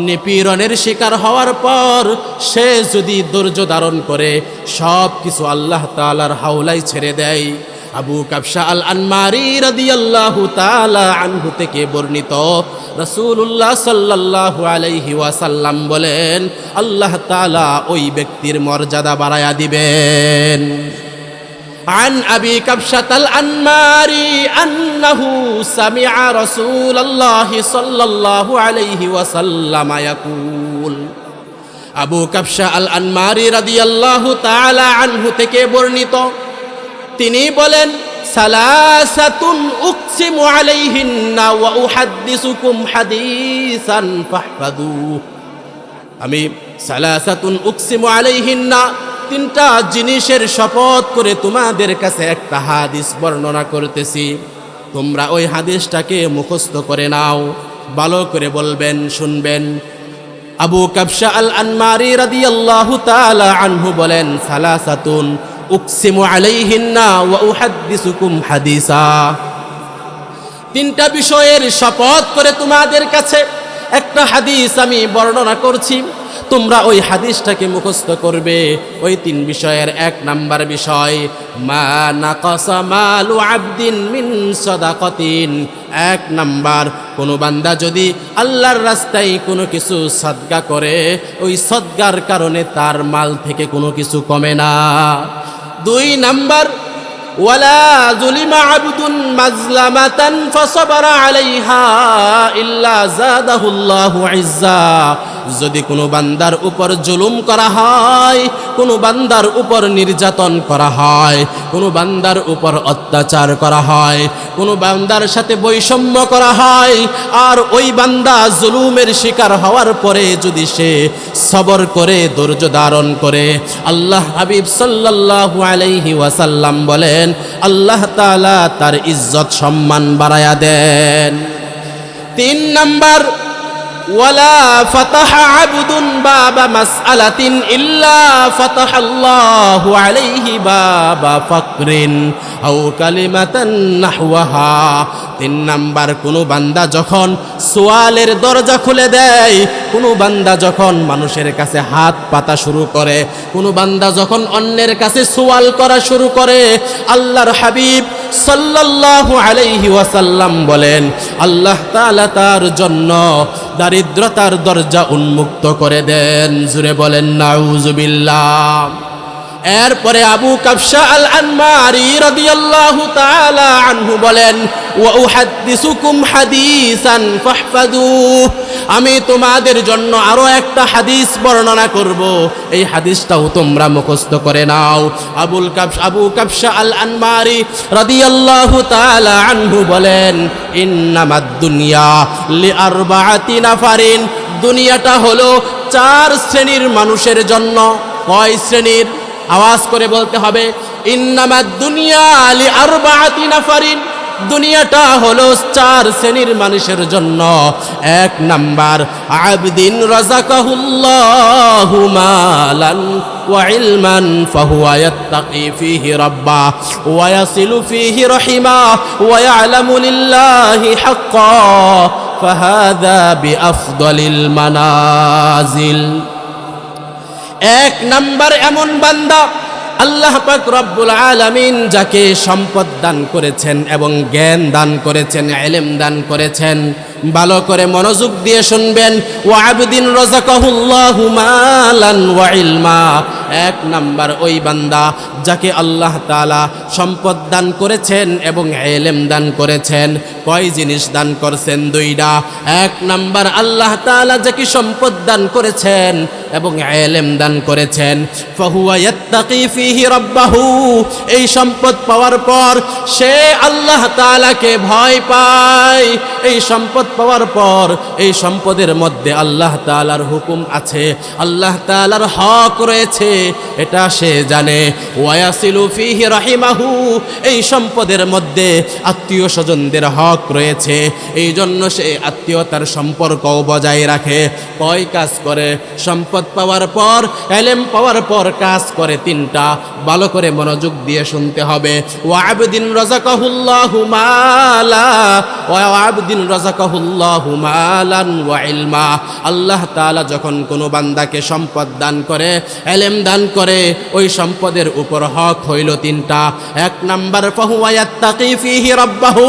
নিপীড়নের শিকার হওয়ার পর সে যদি ধৈর্য ধারণ করে সব কিছু আল্লাহ তাআলার হাওলায় ছেড়ে দেয়। আবু কাবশা আল আনমারি রাদিয়াল্লাহু তাআলা আনহু থেকে বর্ণিত, রাসূলুল্লাহ সাল্লাল্লাহু আলাইহি ওয়াসাল্লাম বলেন, আল্লাহ তাআলা ওই ব্যক্তির মর্যাদা বাড়ায়া দিবেন। عن أبي كبشة الأنماري أنه سمع رسول الله صلى الله عليه وسلم يقول, আবু কাবশা আল আনমারি রাদিয়াল্লাহু তাআলা আনহু থেকে বর্ণিত, তিনি বলেন, সালাসাতুন উকসিমু আলাইহিন্না ওয়া উহাদ্দিসুকুম হাদিসান ফাহফাযু। আমি সালাসাতুন উকসিমু আলাইহিন্না, তিনটা জিনিসের শপথ করে তোমাদের কাছে একটা হাদিস বর্ণনা করতেছি, তোমরা ওই হাদিসটাকে মুখস্থ করে নাও, ভালো করে বলবেন, শুনবেন। আবু কাবশা আল আনমারি রাদিয়াল্লাহু তাআলা আনহু বলেন, সালাসাতুন উকসিমু আলাইহিন্না ওয়া উহাদ্দিসুকুম হাদিসা, তিনটা বিষয়ের শপথ করে তোমাদের কাছে একটা হাদিস আমি বর্ণনা করছি, তোমরা ওই হাদিসটাকে মুখস্থ করবে। ওই তিন বিষয়ের এক নাম্বার বিষয়, মা নাকাসা মালু আবদিন মিন সাদাকাতিন। এক নাম্বার, কোনো বান্দা যদি আল্লাহর রাস্তায় কোনো কিছু সাদকা করে, ওই সাদকার কারণে তার মাল থেকে কোনো কিছু কমে না। দুই নাম্বার, ওয়ালা যুলিমা আবদুন মাজলামাতান ফাসাবারা আলাইহা ইল্লা জাদাহুল্লাহু ইজ্জা। যদি কোনো বান্দার উপর জুলুম করা হয়, কোনো বান্দার উপর নির্যাতন করা হয়, কোনো বান্দার উপর অত্যাচার করা হয়, কোনো বান্দার সাথে বৈষম্য করা হয়, আর ওই বান্দা জুলুমের শিকার হওয়ার পরে যদি সে সবর করে, ধৈর্য ধারণ করে, আল্লাহ হাবিব সাল্লাল্লাহু আলাইহি ওয়াসাল্লাম বলেন, আল্লাহ তাআলা তার ইজ্জত সম্মান বাড়ায়া দেন। তিন নাম্বার, ওয়ালা ফাতাহা আবদুন বাবা মাসআলাতিন ইল্লা ফাতাহাল্লাহু আলাইহি বাবা ফাকরিন আও কালিমাতান নাহওয়াহা। 3 নাম্বার, কোনো বান্দা যখন সোয়ালের দরজা খুলে দেয়, কোনো বান্দা যখন মানুষের কাছে হাত পাতা শুরু করে, কোনো বান্দা যখন অন্যের কাছে সোয়াল করা শুরু করে, আল্লাহর হাবিব সাল্লাল্লাহু আলাইহি ওয়াসাল্লাম বলেন আল্লাহ তাআলা তার জন্য দারিদ্রতার দরজা উন্মুক্ত করে দেন। জুরে বলেন নাউজুবিল্লাহ। এরপরে আবু কাবশা আল আনমারি রাদিয়াল্লাহু তাআলা আনহু বলেন ওয়া উহাদ্দিসুকুম হাদিসান ফাহফাযুহ, আমি তোমাদের জন্য আরো একটা হাদিস বর্ণনা করব, এই হাদিসটাও তোমরা মুখস্থ করে নাও। আবু কাবশা আল আনমারি রাদিয়াল্লাহু তাআলা আনহু বলেন ইন্নামাদ দুনিয়া লিআরবাআতি নাফারিন, দুনিয়াটা হলো 4 শ্রেণীর মানুষের জন্য। কয় শ্রেণীর? আওয়াজ করে বলতে হবে, ইন্নামাদ দুনিয়া লিআরবাআতি নাফারিন, দুনিয়াটা হলো 4 শ্রেণীর মানুষের জন্য। 1 নাম্বার, আবদিন রাযাকাহুল্লাহু মালান ওয়া ইলমান ফাহুয়া ইয়াত্তাকি ফীহি রাব্বা ওয়া ইয়াসিলু ফীহি রাহিমা ওয়া ইয়ালামু লিল্লাহি হাক্কা ফাহাযা বিআফদালিল মানাজিল। 1 নাম্বার এমন বান্দা আল্লাহ পাক রব্বুল আলামিন যাকে সম্পদ দান করেছেন এবং জ্ঞান দান করেছেন, ইলম দান করেছেন। ভালো করে মনোযোগ দিয়ে শুনবেন। ওয়া আবদিন রাযাকাহুল্লাহু মালান ওয়া ইলমা, 1 নাম্বার ওই বান্দা যাকে আল্লাহ তাআলা সম্পদ দান করেছেন এবং ইলম দান করেছেন। কয় জিনিস দান করছেন? 2টা। 1 নাম্বার, আল্লাহ তাআলা যাকে সম্পদ দান করেছেন এবং ইলম দান করেছেন, ফাহুয়া ইয়াত্তাকি ফীহি রাব্বাহু, এই সম্পদ পাওয়ার পর সে আল্লাহ তাআলাকে ভয় পায়। এই সম্পদ পাওয়ার পর এই সম্পদের মধ্যে আল্লাহ তাআলার হুকুম আছে, আল্লাহ তাআলার হক রয়েছে, এটা সে জানে। ওয়ায়াসিলু ফীহি রাহিমাহু, এই সম্পদের মধ্যে আত্মীয় স্বজনদের হক রয়েছে, এই জন্য সে আত্মীয়তার সম্পর্কও বজায় রাখে। কয় কাজ করে? সম্পদ পাওয়ার পর, ইলম পাওয়ার পর কাজ করে 3টা। ভালো করে মনোযোগ দিয়ে শুনতে হবে। ওয়া আবদিন রাযাকাহুল্লাহু মালা ওয়া আবদিন রাযাকাহুল্লাহু মালান ওয়া ইলমা, আল্লাহ তাআলা যখন কোনো বান্দাকে সম্পদ দান করে, ইলম দান করে, ওই সম্পদের উপর হক হইল 3টা। 1 নাম্বার, ফাহুয়া ইয়াত্তাকি ফীহি রাব্বাহু,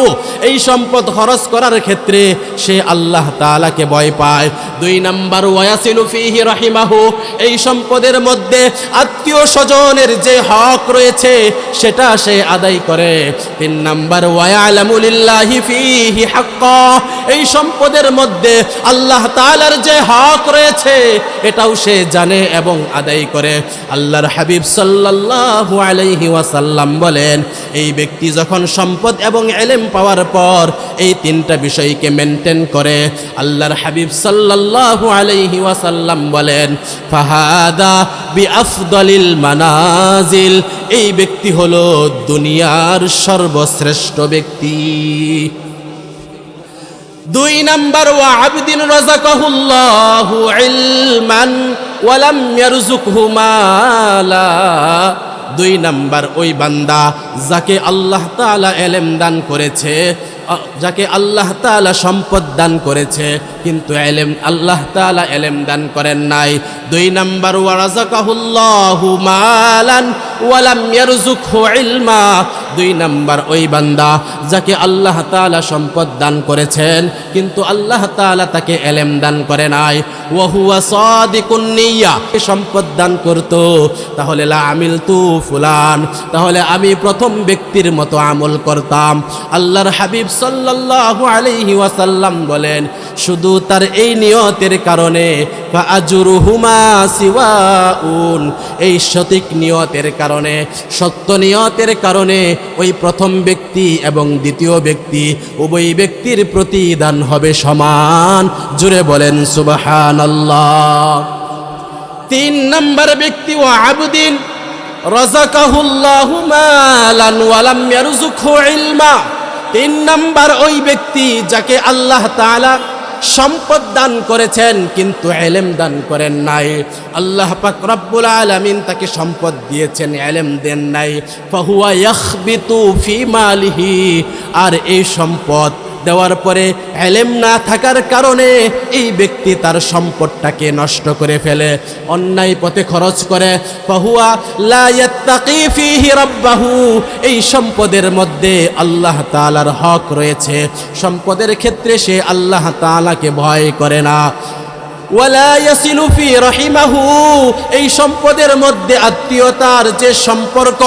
এই সম্পদ খরচ করার ক্ষেত্রে সে আল্লাহ তাআলাকে ভয় পায়। 2 নাম্বার, ওয়ায়াসিলু ফীহি রাহিমাহু, এই সম্পদের মধ্যে আত্মীয় স্বজনের যে হক রয়েছে সেটা সে আদায় করে। 3 নাম্বার, ওয়ায়ালামু লিল্লাহি ফীহি হাক্কা, এই সম্পদের মধ্যে আল্লাহ তাআলার যে হক রয়েছে এটাও সে জানে এবং আদায় করে। আল্লাহর হাবিব সাল্লাল্লাহু আলাইহি ওয়াসাল্লাম বলেন এই ব্যক্তি যখন সম্পদ এবং ইলম পাওয়ার পর এই 3টা বিষয়কে মেনটেন করে, আল্লাহর হাবিব সাল্লাল্লাহু আলাইহি ওয়াসাল্লাম বলেন ফাহাদা বিআফদালিল মানাজিল, এই ব্যক্তি হলো দুনিয়ার সর্বশ্রেষ্ঠ ব্যক্তি। 2 নাম্বার, ওয়া আবদিন রাযাকাহুল্লাহু ইলমান ওয়া লাম ইয়ারযুকহু মালা, 2 নাম্বার ওই বান্দা যাকে আল্লাহ তাআলা ইলম দান করেছে, যাকে আল্লাহ তাআলা সম্পদ দান করেছে কিন্তু আল্লাহ তাআলা ইলম দান করেন নাই। 2 নাম্বার, ওয়া রাযাকাহুল্লাহু মালান ওয়া লাম ইয়ারযুকহু ইলমা, 2 নাম্বার ওই বান্দা যাকে আল্লাহ তাআলা সম্পদ দান করেছেন কিন্তু আল্লাহ তাআলা তাকে ইলম দান করে নাই। ওয়া হুয়া সাদিকুন নিয়্যা, সম্পদ দান করত তাহলে লা আমিলতু ফুলান, তাহলে আমি প্রথম ব্যক্তির মতো আমল করতাম। আল্লাহর হাবিব সাল্লাল্লাহু আলাইহি ওয়াসাল্লাম বলেন শুধু তার এই নিয়তের কারণে ফাআজরুহুমা সিওয়াউন, এই সঠিক নিয়তের কারণে, সত্য নিয়তের কারণে ওই প্রথম ব্যক্তি এবং দ্বিতীয় ব্যক্তি উভয় ব্যক্তির প্রতিদান হবে সমান। জুড়ে বলেন সুবহানাল্লাহ। 3 নাম্বার ব্যক্তি, ওয়া আবদিন রাযাকাহুল্লাহু মালান ওয়া লাম ইয়ারযুকহু ইলমা, 3 নাম্বার ওই ব্যক্তি যাকে আল্লাহ তাআলা সম্পদ দান করেছেন কিন্তু ইলম দান করেন নাই। আল্লাহ পাক রব্বুল আলামিন তাকে সম্পদ দিয়েছেন, ইলম দেন নাই। ফাহুয়া ইয়াখবিতু ফি মালিহি, আর এই সম্পদ দেওয়ার পরে ইলম না থাকার কারণে এই ব্যক্তি তার সম্পদটাকে নষ্ট করে ফেলে, অন্যায় পথে খরচ করে। ফাহুয়া লা ইয়াত্তাকি ফীহি রাব্বাহু, এই সম্পদের মধ্যে আল্লাহ তাআলার হক রয়েছে, সম্পদের ক্ষেত্রে সে আল্লাহ তাআলাকে ভয় করে না। ওয়ালা ইয়াসিলু ফি রাহিমাহু, এই সম্পদের মধ্যে আত্মীয়তার যে সম্পর্ক,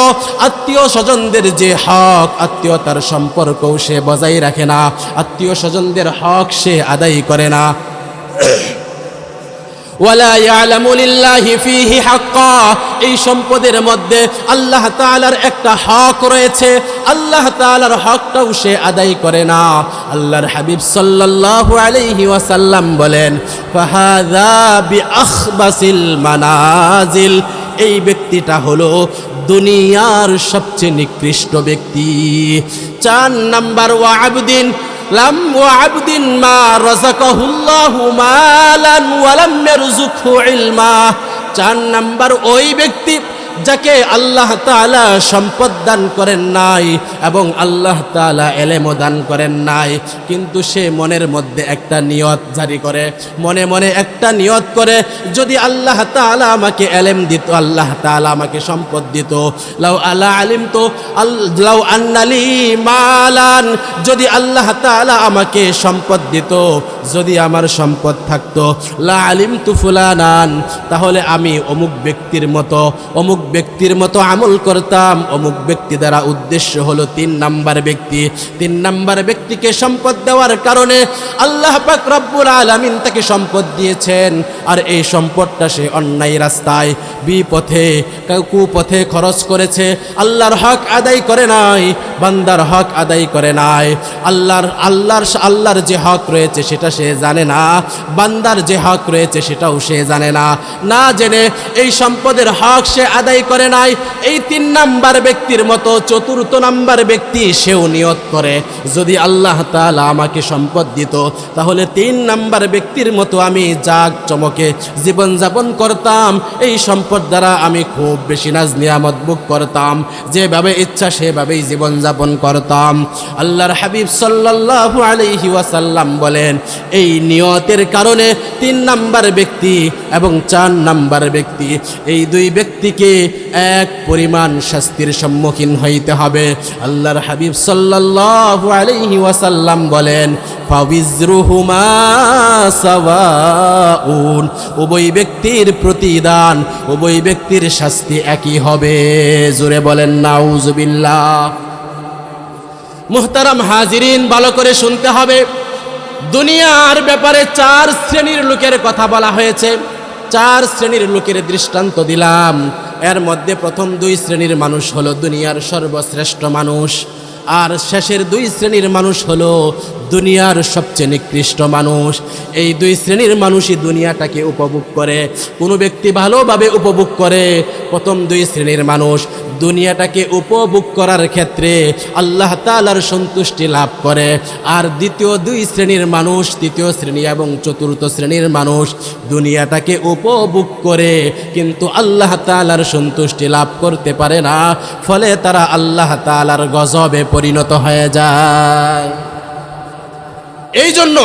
আত্মীয় স্বজনদের যে হক, আত্মীয়তার সম্পর্কও সে বজায় রাখে না, আত্মীয় স্বজনদের হক সে আদায় করে না। ওয়ালা ইয়ালামু লিল্লাহি ফীহি হাক্কা, এই সম্পদের মধ্যে আল্লাহ তাআলার একটা হক রয়েছে, আল্লাহ তাআলার হকটাও সে আদায় করে না। আল্লাহর হাবিব সাল্লাল্লাহু আলাইহি ওয়াসাল্লাম বলেন, ফাহাযা বিআখবাসিল মানাজিল, এই ব্যক্তিটা হলো দুনিয়ার সবচেয়ে নিকৃষ্ট ব্যক্তি। 4 নাম্বার, ওয়া আবদিন লাম ওয়া আবদিন মা রাযাকাহুল্লাহু মালান ওয়া লাম ইয়ারযুকহু ইলমা। 4 নাম্বার, ওই ব্যক্তি যাকে আল্লাহ তাআলা সম্পদ দান করেন নাই এবং আল্লাহ তাআলা ইলমও দান করেন নাই, কিন্তু সে মনের মধ্যে একটা নিয়ত জারি করে, মনে মনে একটা নিয়ত করে, যদি আল্লাহ তাআলা আমাকে ইলম দিত, আল্লাহ তাআলা আমাকে সম্পদ দিত, লাউ আলা আলিমতু লাউ আন্নালি মালান, যদি আল্লাহ তাআলা আমাকে সম্পদ দিত, যদি আমার সম্পদ থাকতো, লা আলিমতু ফুলানান, তাহলে আমি অমুক ব্যক্তির মতো আমল করতাম। অমুক ব্যক্তি দ্বারা উদ্দেশ্য হলো 3 নাম্বার ব্যক্তি। 3 নাম্বার ব্যক্তিকে সম্পদ দেওয়ার কারণে আল্লাহ পাক রব্বুল আলামিন তাকে সম্পদ দিয়েছেন, আর এই সম্পদটা সে অন্যায় রাস্তায়, বিপথে, কুপথে খরচ করেছে, আল্লাহর হক আদায় করে নাই, বান্দার হক আদায় করে নাই। আল্লাহর যে হক রয়েছে সেটা সে জানে না, বান্দার যে হক রয়েছে সেটাও সে জানে না, না জেনে এই সম্পদের হক সে আদায় করে নাই। এই 3 নাম্বার ব্যক্তির মতো 4th নাম্বার ব্যক্তি সেও নিয়ত করে, যদি আল্লাহ তাআলা আমাকে সম্পদ দিত, তাহলে 3 নাম্বার ব্যক্তির মতো আমি জাগ চমকে জীবনযাপন করতাম, এই সম্পদ দ্বারা আমি খুব বেশি নাজ নিয়ামত ভোগ করতাম, যেভাবে ইচ্ছা সেভাবেই জীবনযাপন করতাম। আল্লাহর হাবিব সাল্লাল্লাহু আলাইহি ওয়াসাল্লাম বলেন, এই নিয়তের কারণে 3 নাম্বার ব্যক্তি এবং 4 নাম্বার ব্যক্তি, এই 2 ব্যক্তিকে এক পরিমাণ শাস্তির সম্মুখীন হইতে হবে। আল্লাহর হাবিব সাল্লাল্লাহু আলাইহি ওয়াসাল্লাম বলেন, ফাবিজরুহুমা সাওয়াউন, উভয় ব্যক্তির প্রতিদান, উভয় ব্যক্তির শাস্তি একই হবে। জোরে বলেন নাউজুবিল্লাহ। মুহতারাম হাজিরিন, ভালো করে শুনতে হবে। দুনিয়ার ব্যাপারে 4 শ্রেণীর লোকের কথা বলা হয়েছে, 4 শ্রেণীর লোকের দৃষ্টান্ত দিলাম। এর মধ্যে প্রথম 2 শ্রেণীর মানুষ হলো দুনিয়ার সর্বশ্রেষ্ঠ মানুষ, আর শেষের 2 শ্রেণীর মানুষ হলো দুনিয়ার সবচেয়ে নিকৃষ্ট মানুষ। এই 2 শ্রেণীর মানুষই দুনিয়াটাকে উপভোগ করে। কোনো ব্যক্তি ভালোভাবে উপভোগ করে, প্রথম 2 শ্রেণীর মানুষ দুনিয়াটাকে উপভোগ করার ক্ষেত্রে আল্লাহ তাআলার সন্তুষ্টি লাভ করে, আর দ্বিতীয় 2 শ্রেণীর মানুষ, 3য় শ্রেণী এবং 4th শ্রেণীর মানুষ দুনিয়াটাকে উপভোগ করে কিন্তু আল্লাহ তাআলার সন্তুষ্টি লাভ করতে পারে না, ফলে তারা আল্লাহ তাআলার গজবে পরিণত হয়ে যায়। এই জন্য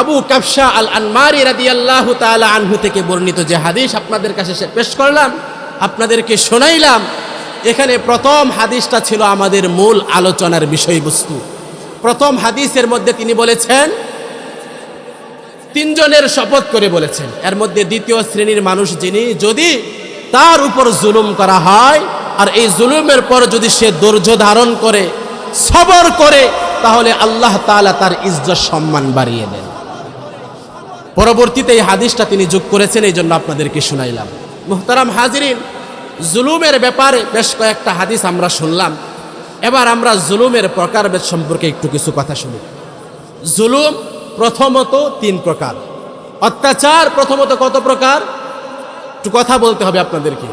আবু কাবশা আল আনমারি রাদিয়াল্লাহু তাআলা আনহু থেকে বর্ণিত যে হাদিস আপনাদের কাছে পেশ করলাম, আপনাদেরকে শোনাইলাম, এখানে প্রথম হাদিসটা ছিল আমাদের মূল আলোচনার বিষয়বস্তু। প্রথম হাদিসের মধ্যে তিনি বলেছেন 3 জনের শপথ করে বলেছেন, এর মধ্যে 2য় শ্রেণীর মানুষ যিনি, যদি তার উপর জুলুম করা হয় আর এই জুলুমের পর যদি সে ধৈর্য ধারণ করে, সবর করে, তাহলে আল্লাহ তাআলা তার ইজ্জত সম্মান বাড়িয়ে দেন। পরবর্তীতে এই হাদিসটা তিনি যোগ করেছেন, এই জন্য আপনাদেরকে শুনাইলাম। মুহতারাম হাজিরিন, জুলুমের ব্যাপারে বেশ কয়েকটা হাদিস আমরা শুনলাম। এবার আমরা জুলুমের প্রকারভেদ সম্পর্কে একটু কিছু কথা শুনি। জুলুম প্রথমত 3 প্রকার, অত্যাচার প্রথমত কত প্রকার, একটু কথা বলতে হবে আপনাদেরকে।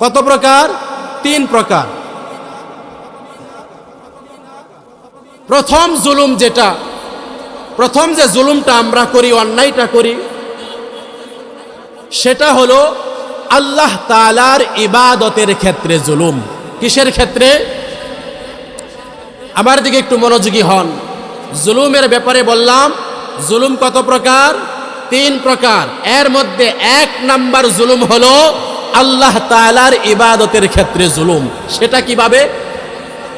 কত প্রকার? 3 প্রকার। প্রথম জুলুম যেটা, প্রথম যে জুলুমটা আমরা করি, অন্যায়টা করি, সেটা হলো আল্লাহ তাআলার ইবাদতের ক্ষেত্রে জুলুম। কিসের ক্ষেত্রে? আমার দিকে একটু মনোযোগী হন। জুলুমের ব্যাপারে বললাম, জুলুম কত প্রকার? 3 প্রকার। এর মধ্যে 1 নাম্বার জুলুম হলো আল্লাহ তাআলার ইবাদতের ক্ষেত্রে জুলুম। সেটা কিভাবে?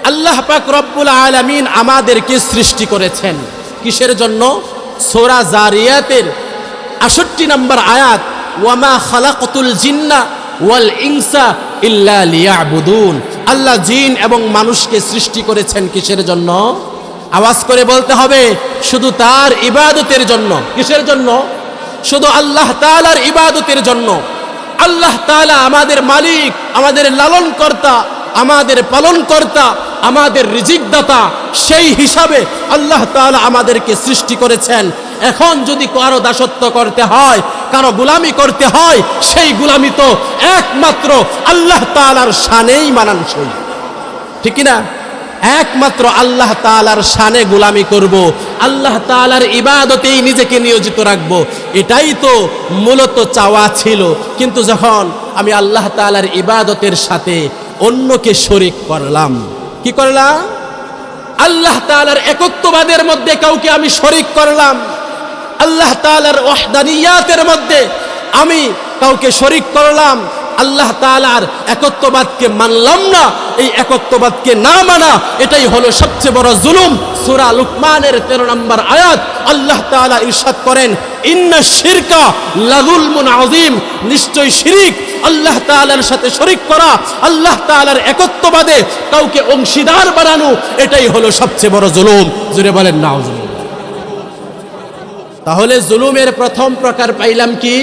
আল্লাহ পাক রব্বুল আলামিন আমাদেরকে সৃষ্টি করেছেন কিসের জন্য? সূরা জারিয়াতের ৬৮ নম্বর আয়াত, ওয়ামা খালাকতুল জিন্না ওয়াল ইনসা ইল্লা লিয়াবুদুন। আল্লাহ জিন এবং মানুষকে সৃষ্টি করেছেন কিসের জন্য? আওয়াজ করে বলতে হবে, শুধু তার ইবাদতের জন্য। কিসের জন্য? শুধু আল্লাহ তাআলার ইবাদতের জন্য। আল্লাহ তাআলা আমাদের মালিক, আমাদের লালনকর্তা, আমাদের পালনকর্তা, আমাদের রিজিক দাতা। সেই হিসাবে আল্লাহ তাআলা আমাদেরকে সৃষ্টি করেছেন। এখন যদি কারো দাসত্ব করতে হয়, কারো গোলামি করতে হয়, সেই গোলামি তো একমাত্র আল্লাহ তাআলার শানেই মানানসই, ঠিক কি না? একমাত্র আল্লাহ তাআলার শানে গোলামি করব, আল্লাহ তাআলার ইবাদতেই নিজেকে নিয়োজিত রাখব। এটাই তো মূলত চাওয়া ছিল। কিন্তু যখন আমি আল্লাহ তাআলার ইবাদতের সাথে অন্যকে শরীক করলাম, কি করলাম? আল্লাহ তাআলার একত্ববাদের মধ্যে কাউকে আমি শরীক করলাম, আল্লাহ তাআলার ওয়াহদানিয়াতের মধ্যে আমি কাউকে শরীক করলাম, আল্লাহ তাআলার একত্ববাদকে মানলাম না। এই একত্ববাদকে না মানা, এটাই হলো সবচেয়ে বড় জুলুম। সূরা লুকমানের 13 নম্বর আয়াত, আল্লাহ তাআলা ইরশাদ করেন, ইন্না শিরকা লাযুলমুন আযীম। নিশ্চয় শিরিক, আল্লাহ তাআলার সাথে শরীক করা, আল্লাহ তাআলার একত্ববাদে কাউকে অংশীদার বানানো, এটাই হলো সবচেয়ে বড় জুলুম। জুড়ে বলেন নাউজুবিল্লাহ। তাহলে জুলুমের প্রথম প্রকার পাইলাম কি?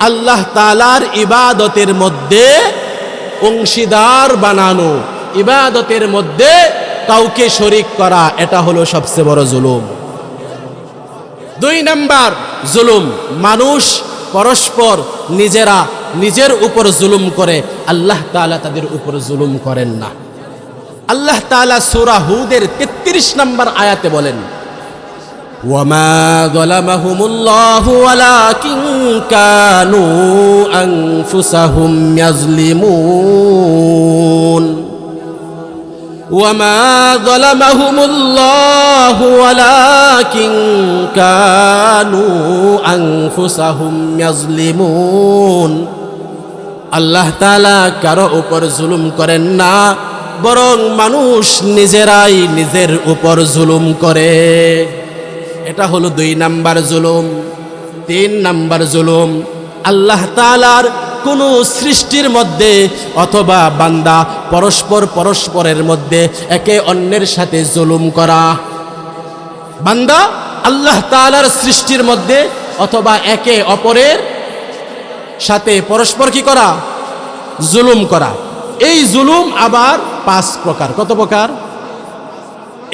আল্লাহ তাআলার ইবাদতের মধ্যে অংশীদার বানানো, ইবাদতের মধ্যে কাউকে শরীক করা, এটা হলো সবচেয়ে বড় জুলুম। 2 নাম্বার জুলুম, মানুষ পরস্পর নিজেরা নিজের উপর জুলুম করে, আল্লাহ তাআলা তাদের উপর জুলুম করেন না। আল্লাহ তাআলা সূরা হুদের 33 নম্বর আয়াতে বলেন, وما ظلمهم الله ولكن كانوا أنفسهم يظلمون وما ظلمهم الله ولكن كانوا أنفسهم يظلمون। আল্লাহ তাআলা কারো উপর জুলুম করেন না, বরং মানুষ নিজেরাই নিজের উপর জুলুম করে। এটা হলো 2 নাম্বার জুলুম। 3 নাম্বার জুলুম, আল্লাহ তাআলার কোন সৃষ্টির মধ্যে অথবা বান্দা পরস্পরের মধ্যে একে অন্যের সাথে জুলুম করা। বান্দা আল্লাহ তাআলার সৃষ্টির মধ্যে অথবা একে অপরের সাথে পরস্পর কি করা? জুলুম করা। এই জুলুম আবার 5 প্রকার। কত প্রকার?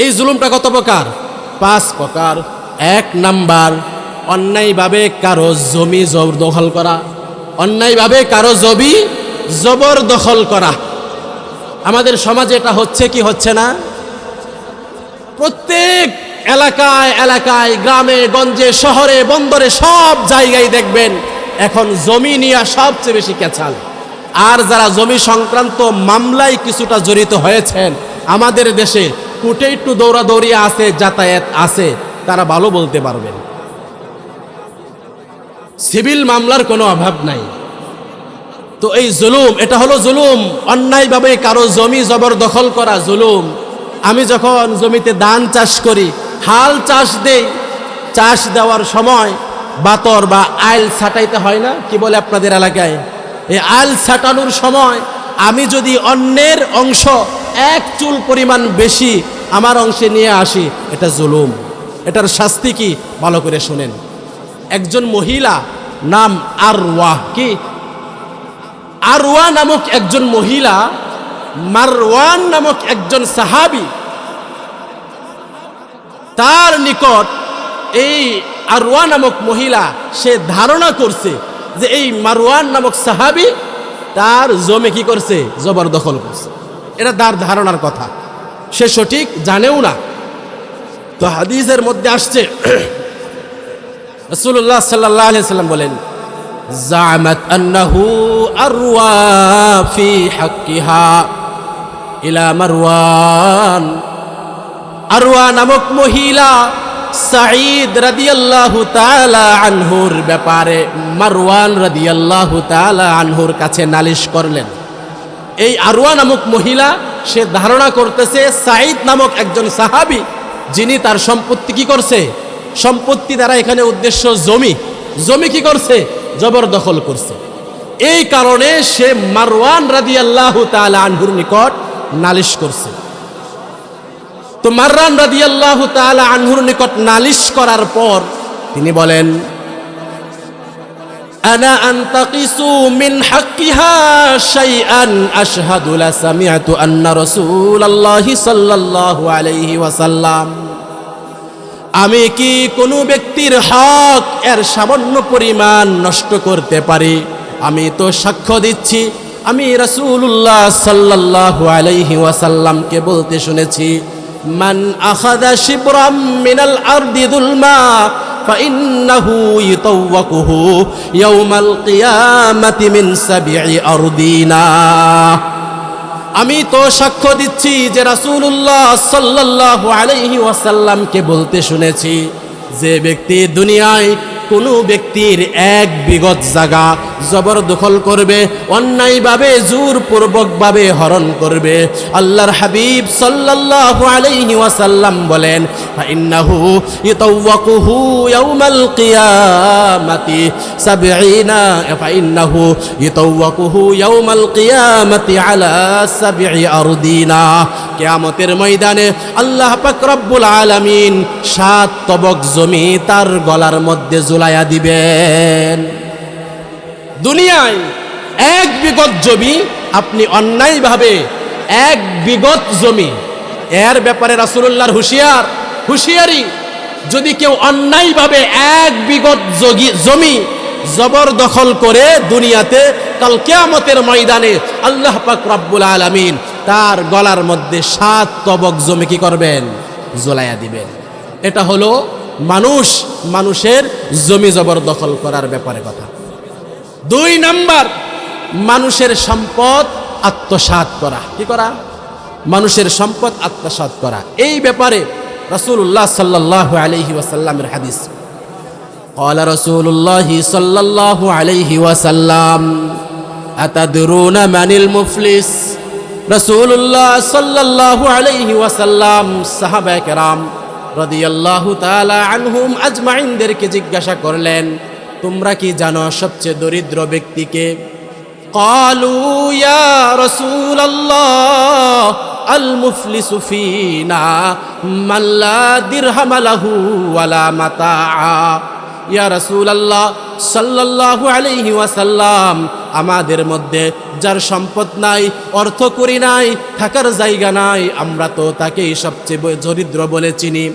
এই জুলুমটা কত প্রকার? 5 প্রকার। 1 নাম্বার, অন্যায়ভাবে কারো জমি জবরদখল করা। অন্যায়ভাবে কারো জমি জবরদখল করা। আমাদের সমাজে এটা হচ্ছে কি হচ্ছে না? প্রত্যেক এলাকায় এলাকায়, গ্রামে গঞ্জে, শহরে বন্দরে, সব জায়গায় দেখবেন এখন জমি নিয়ে সবচেয়ে বেশি কেচাল। আর যারা জমি সংক্রান্ত মামলায় কিছুটা জড়িত হয়েছেন আমাদের দেশে, কোর্টে একটু দৌড়াদৌড়ি আছে, যাতায়াত আছে, তারা ভালো বলতে পারবেন। সিভিল মামলার কোনো অভাব নাই। তো এই জুলুম, এটা হলো জুলুম। অন্যায়ভাবে কারো জমি জবরদখল করা জুলুম। আমি যখন জমিতে ধান চাষ করি, হাল চাষ দেই, চাষ দেওয়ার সময় বাতর বা আইল ছাটাইতে হয় না, কি বলে আপনাদের এলাকায়? এই আইল ছাটানোর সময় আমি যদি অন্যের অংশ 1 চুল পরিমাণ বেশি আমার অংশে নিয়ে আসি, এটা জুলুম। এটার শাস্তি কি? ভালো করে শুনেন। একজন মহিলা, নাম আরওয়া, কি আরওয়া নামক একজন মহিলা, মারওয়ান নামক একজন সাহাবী, তার নিকট এই আরওয়া নামক মহিলা, সে ধারণা করছে যে এই মারওয়ান নামক সাহাবী তার জমি কি করছে? জবরদখল করছে। এটা তার ধারণার কথা, সে সঠিক জানেও না। তো হাদিসের মধ্যে আসছে রাসূলুল্লাহ সাল্লাল্লাহু আলাইহি ওয়াসাল্লাম বলেন, জামাত আন্নাহু আরওয়া ফি হাক্কিহা ইলা মারওয়ান। আরওয়া নামক মহিলা সাঈদ রাদিয়াল্লাহু তাআলা আনহুর ব্যাপারে মারওয়ান রাদিয়াল্লাহু তাআলা আনহুর কাছে নালিশ করলেন। এই আরওয়া নামক মহিলা সে ধারণা করতেছে সাঈদ নামক একজন সাহাবী, যিনি তার সম্পত্তি কি করছে, সম্পত্তি দ্বারা এখানে উদ্দেশ্য জমি, জমি কি করছে, জবরদখল করছে। এই কারণে সে মারওয়ান রাদিয়াল্লাহু তাআলা আনহুর নিকট নালিশ করছে। তো মারওয়ান রাদিয়াল্লাহু তাআলা আনহুর নিকট নালিশ করার পর তিনি বলেন, আনা আনতাকিসু মিন হাক্কিহা শাইআন আশহাদু লা সামি'তু আন্না রাসূলুল্লাহি সাল্লাল্লাহু আলাইহি ওয়াসাল্লাম। আমি কি কোনো ব্যক্তির হক এর সামান্য পরিমাণ নষ্ট করতে পারি? আমি তো সাক্ষ্য দিচ্ছি, আমি রাসূলুল্লাহ সাল্লাল্লাহু আলাইহি ওয়াসাল্লামকে বলতে শুনেছি, মান আখাযা শিবরাম মিনাল আরদি যুলমা ফাইন্নাহু ইতাওয়াকুহু ইয়াওমাল কিয়ামাতি মিন সাবঈ আরদিনা। আমি তো সাক্ষ্য দিচ্ছি যে রাসূলুল্লাহ সাল্লাল্লাহু আলাইহি ওয়াসাল্লামকে বলতে শুনেছি, যে ব্যক্তি দুনিয়ায় কোনো ব্যক্তির এক বিগত জায়গা জবরদখল করবে, অন্যায়ভাবে জোরপূর্বকভাবে হরণ করবে, আল্লাহর হাবিব সাল্লাল্লাহু আলাইহি ওয়াসাল্লাম বলেন, ফাইন্নাহু ইতাওয়াকুহু ইয়াওমাল কিয়ামাতি সাবঈনা ফাইন্নাহু ইতাওয়াকুহু ইয়াওমাল কিয়ামাতি আলা সাবঈ আরদিনা। কিয়ামতের ময়দানে আল্লাহ পাক রব্বুল আলামিন 7 তবক জমি তার গলার মধ্যে ঝুলাইয়া দিবেন। দুনিয়ায় এক বিগত জমি আপনি অন্যায়ভাবে, এক বিগত জমি, এর ব্যাপারে রাসূলুল্লাহর হুঁশিয়ারি, যদি কেউ অন্যায়ভাবে এক বিগত জমি জবরদখল করে দুনিয়াতে, কাল কিয়ামতের ময়দানে আল্লাহ পাক রব্বুল আলামিন তার গলার মধ্যে 7 তবক জমি কি করবেন, ঝুলাইয়া দিবেন। এটা হলো মানুষের জমি জবরদখল করার ব্যাপারে কথা। 2 নাম্বার, মানুষের সম্পদ আত্মসাৎ করা। কি করা? মানুষের সম্পদ আত্মসাৎ করা। এই ব্যাপারে রাসূলুল্লাহ সাল্লাল্লাহু আলাইহি ওয়াসাল্লামের হাদিস, ক্বালা রাসূলুল্লাহি সাল্লাল্লাহু আলাইহি ওয়াসাল্লাম, আতাদরুনা মানিল মুফলিস। রাসূলুল্লাহ সাল্লাল্লাহু আলাইহি ওয়াসাল্লাম সাহাবায়ে কেরাম রাদিয়াল্লাহু তাআলা আনহুম আজমাইনদেরকে জিজ্ঞাসা করলেন, তোমরা কি জানো সবচেয়ে দরিদ্র ব্যক্তিকে? ক্বালু ইয়া রাসূলুল্লাহ আল মুফলিসু ফীনা মান লা দিরহাম লাহু ওয়ালা মাতাআ। ইয়া রাসূলুল্লাহ সাল্লাল্লাহু আলাইহি ওয়াসাল্লাম, আমাদের মধ্যে যার সম্পদ নাই, অর্থকড়ি নাই, থাকার জায়গা নাই, আমরা তো তাকেই সবচেয়ে দরিদ্র বলে চিনি।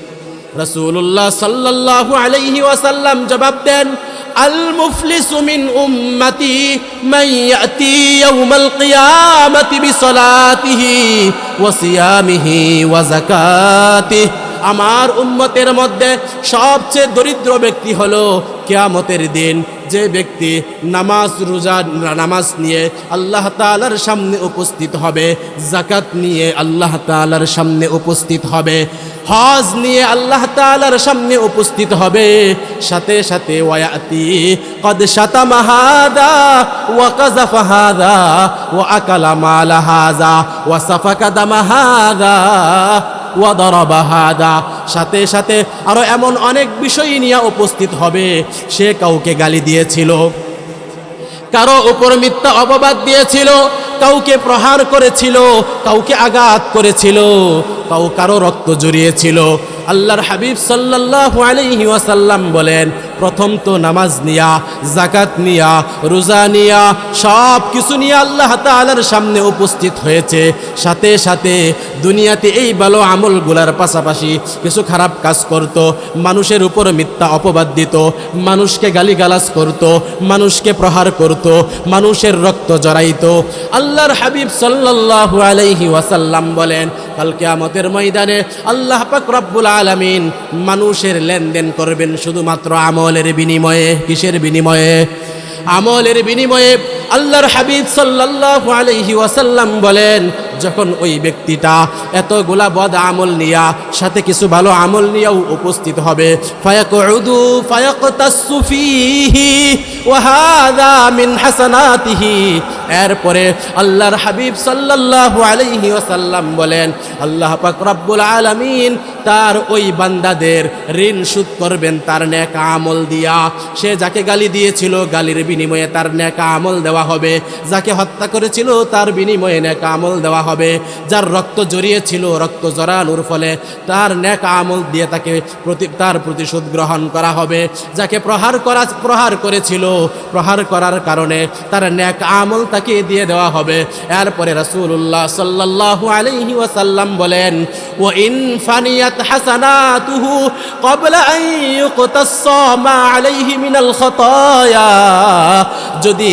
রাসূলুল্লাহ সাল্লাল্লাহু আলাইহি ওয়াসাল্লাম জবাব দেন, আল মুফলিসু মিন উম্মতি মান ইয়াতি ইয়াউমাল কিয়ামাতি বিসলাতিহি ওয়া সিয়ামিহি ওয়া যাকাতিহি। আমার উম্মতের মধ্যে সবচেয়ে দরিদ্র ব্যক্তি হলো কিয়ামতের দিন যে ব্যক্তি নামাজ নিয়ে আল্লাহ তাআলার সামনে উপস্থিত হবে, যাকাত নিয়ে আল্লাহ তাআলার সামনে উপস্থিত হবে, হজ নিয়ে আল্লাহ তাআলার সামনে উপস্থিত হবে, সাথে সাথে ওয়ায়াতি কদ শাতামা হাদা ওয়া কাযাফা হাদা ওয়া আকালা মাল হাযা ওয়া সাফাকা দামা হাদা ওয়া দারাবা হাদা। সাথে সাথে আরো এমন অনেক বিষয় নিয়ে উপস্থিত হবে, সে কাউকে গালি দিয়েছিল, কারো উপর মিথ্যা অপবাদ দিয়েছিল, কাউকে প্রহার করেছিল, কাউকে আঘাত করেছিল, কারো রক্ত জড়িয়েছিল। আল্লাহর হাবিব সাল্লাল্লাহু আলাইহি ওয়াসাল্লাম বলেন, প্রথম তো নামাজ নিয়া, যাকাত নিয়া, রোজা নিয়া, সব কিছু নিয়ে আল্লাহ তাআলার সামনে উপস্থিত হয়েছে। সাথে সাথে দুনিয়াতে এই ভালো আমলগুলার পাশাপাশি কিছু খারাপ কাজ করত, মানুষের উপর মিথ্যা অপবাদ দিত, মানুষকে গালিগালাজ করত, মানুষকে প্রহার করত, মানুষের রক্ত জড়াইত। আল্লাহর হাবিব সাল্লাল্লাহু আলাইহি ওয়াসাল্লাম বলেন, কাল কিয়ামতের ময়দানে আল্লাহ পাক রব্বুল আলামিন মানুষের লেনদেন করবেন শুধুমাত্র আমলের বিনিময়ে। কিসের বিনিময়ে? আমলের বিনিময়ে। আল্লাহর হাবিব সাল্লাল্লাহু আলাইহি ওয়াসাল্লাম বলেন, যখন ওই ব্যক্তিটা এতগুলা বদ আমল নিয়া সাথে কিছু ভালো আমল নিয়েও উপস্থিত হবে, ফায়াকুদু ফায়াকতাসু ফীহি ওয়া হাযা মিন হাসানাতিহি, এরপরে আল্লাহর হাবিব সাল্লাল্লাহু আলাইহি ওয়াসাল্লাম বলেন, আল্লাহ পাক রব্বুল আলামিন তার ওই বান্দাদের ঋণ শোধ করবেন তার নেক আমল দিয়া। সে যাকে গালি দিয়েছিল গালির বিনিময়ে তার নেক আমল দেওয়া হবে, যাকে হত্যা করেছিল তার বিনিময়ে নেক আমল দেওয়া হবে, যার রক্ত জড়িয়েছিল রক্ত জড়ানোর ফলে তার নেক আমল দিয়ে তার প্রতিশোধ গ্রহণ করা হবে, যাকে প্রহার করেছিল প্রহার করার কারণে তার নেক আমল তাকে দিয়ে দেওয়া হবে। এরপরে রাসূলুল্লাহ সাল্লাল্লাহু আলাইহি ওয়াসাল্লাম বলেন, ওয়া ইন ফানিয়াত হাসানাতুহু ক্বাবলা আন ইউকতাসা মা আলাইহি মিনাল খাতায়া, যদি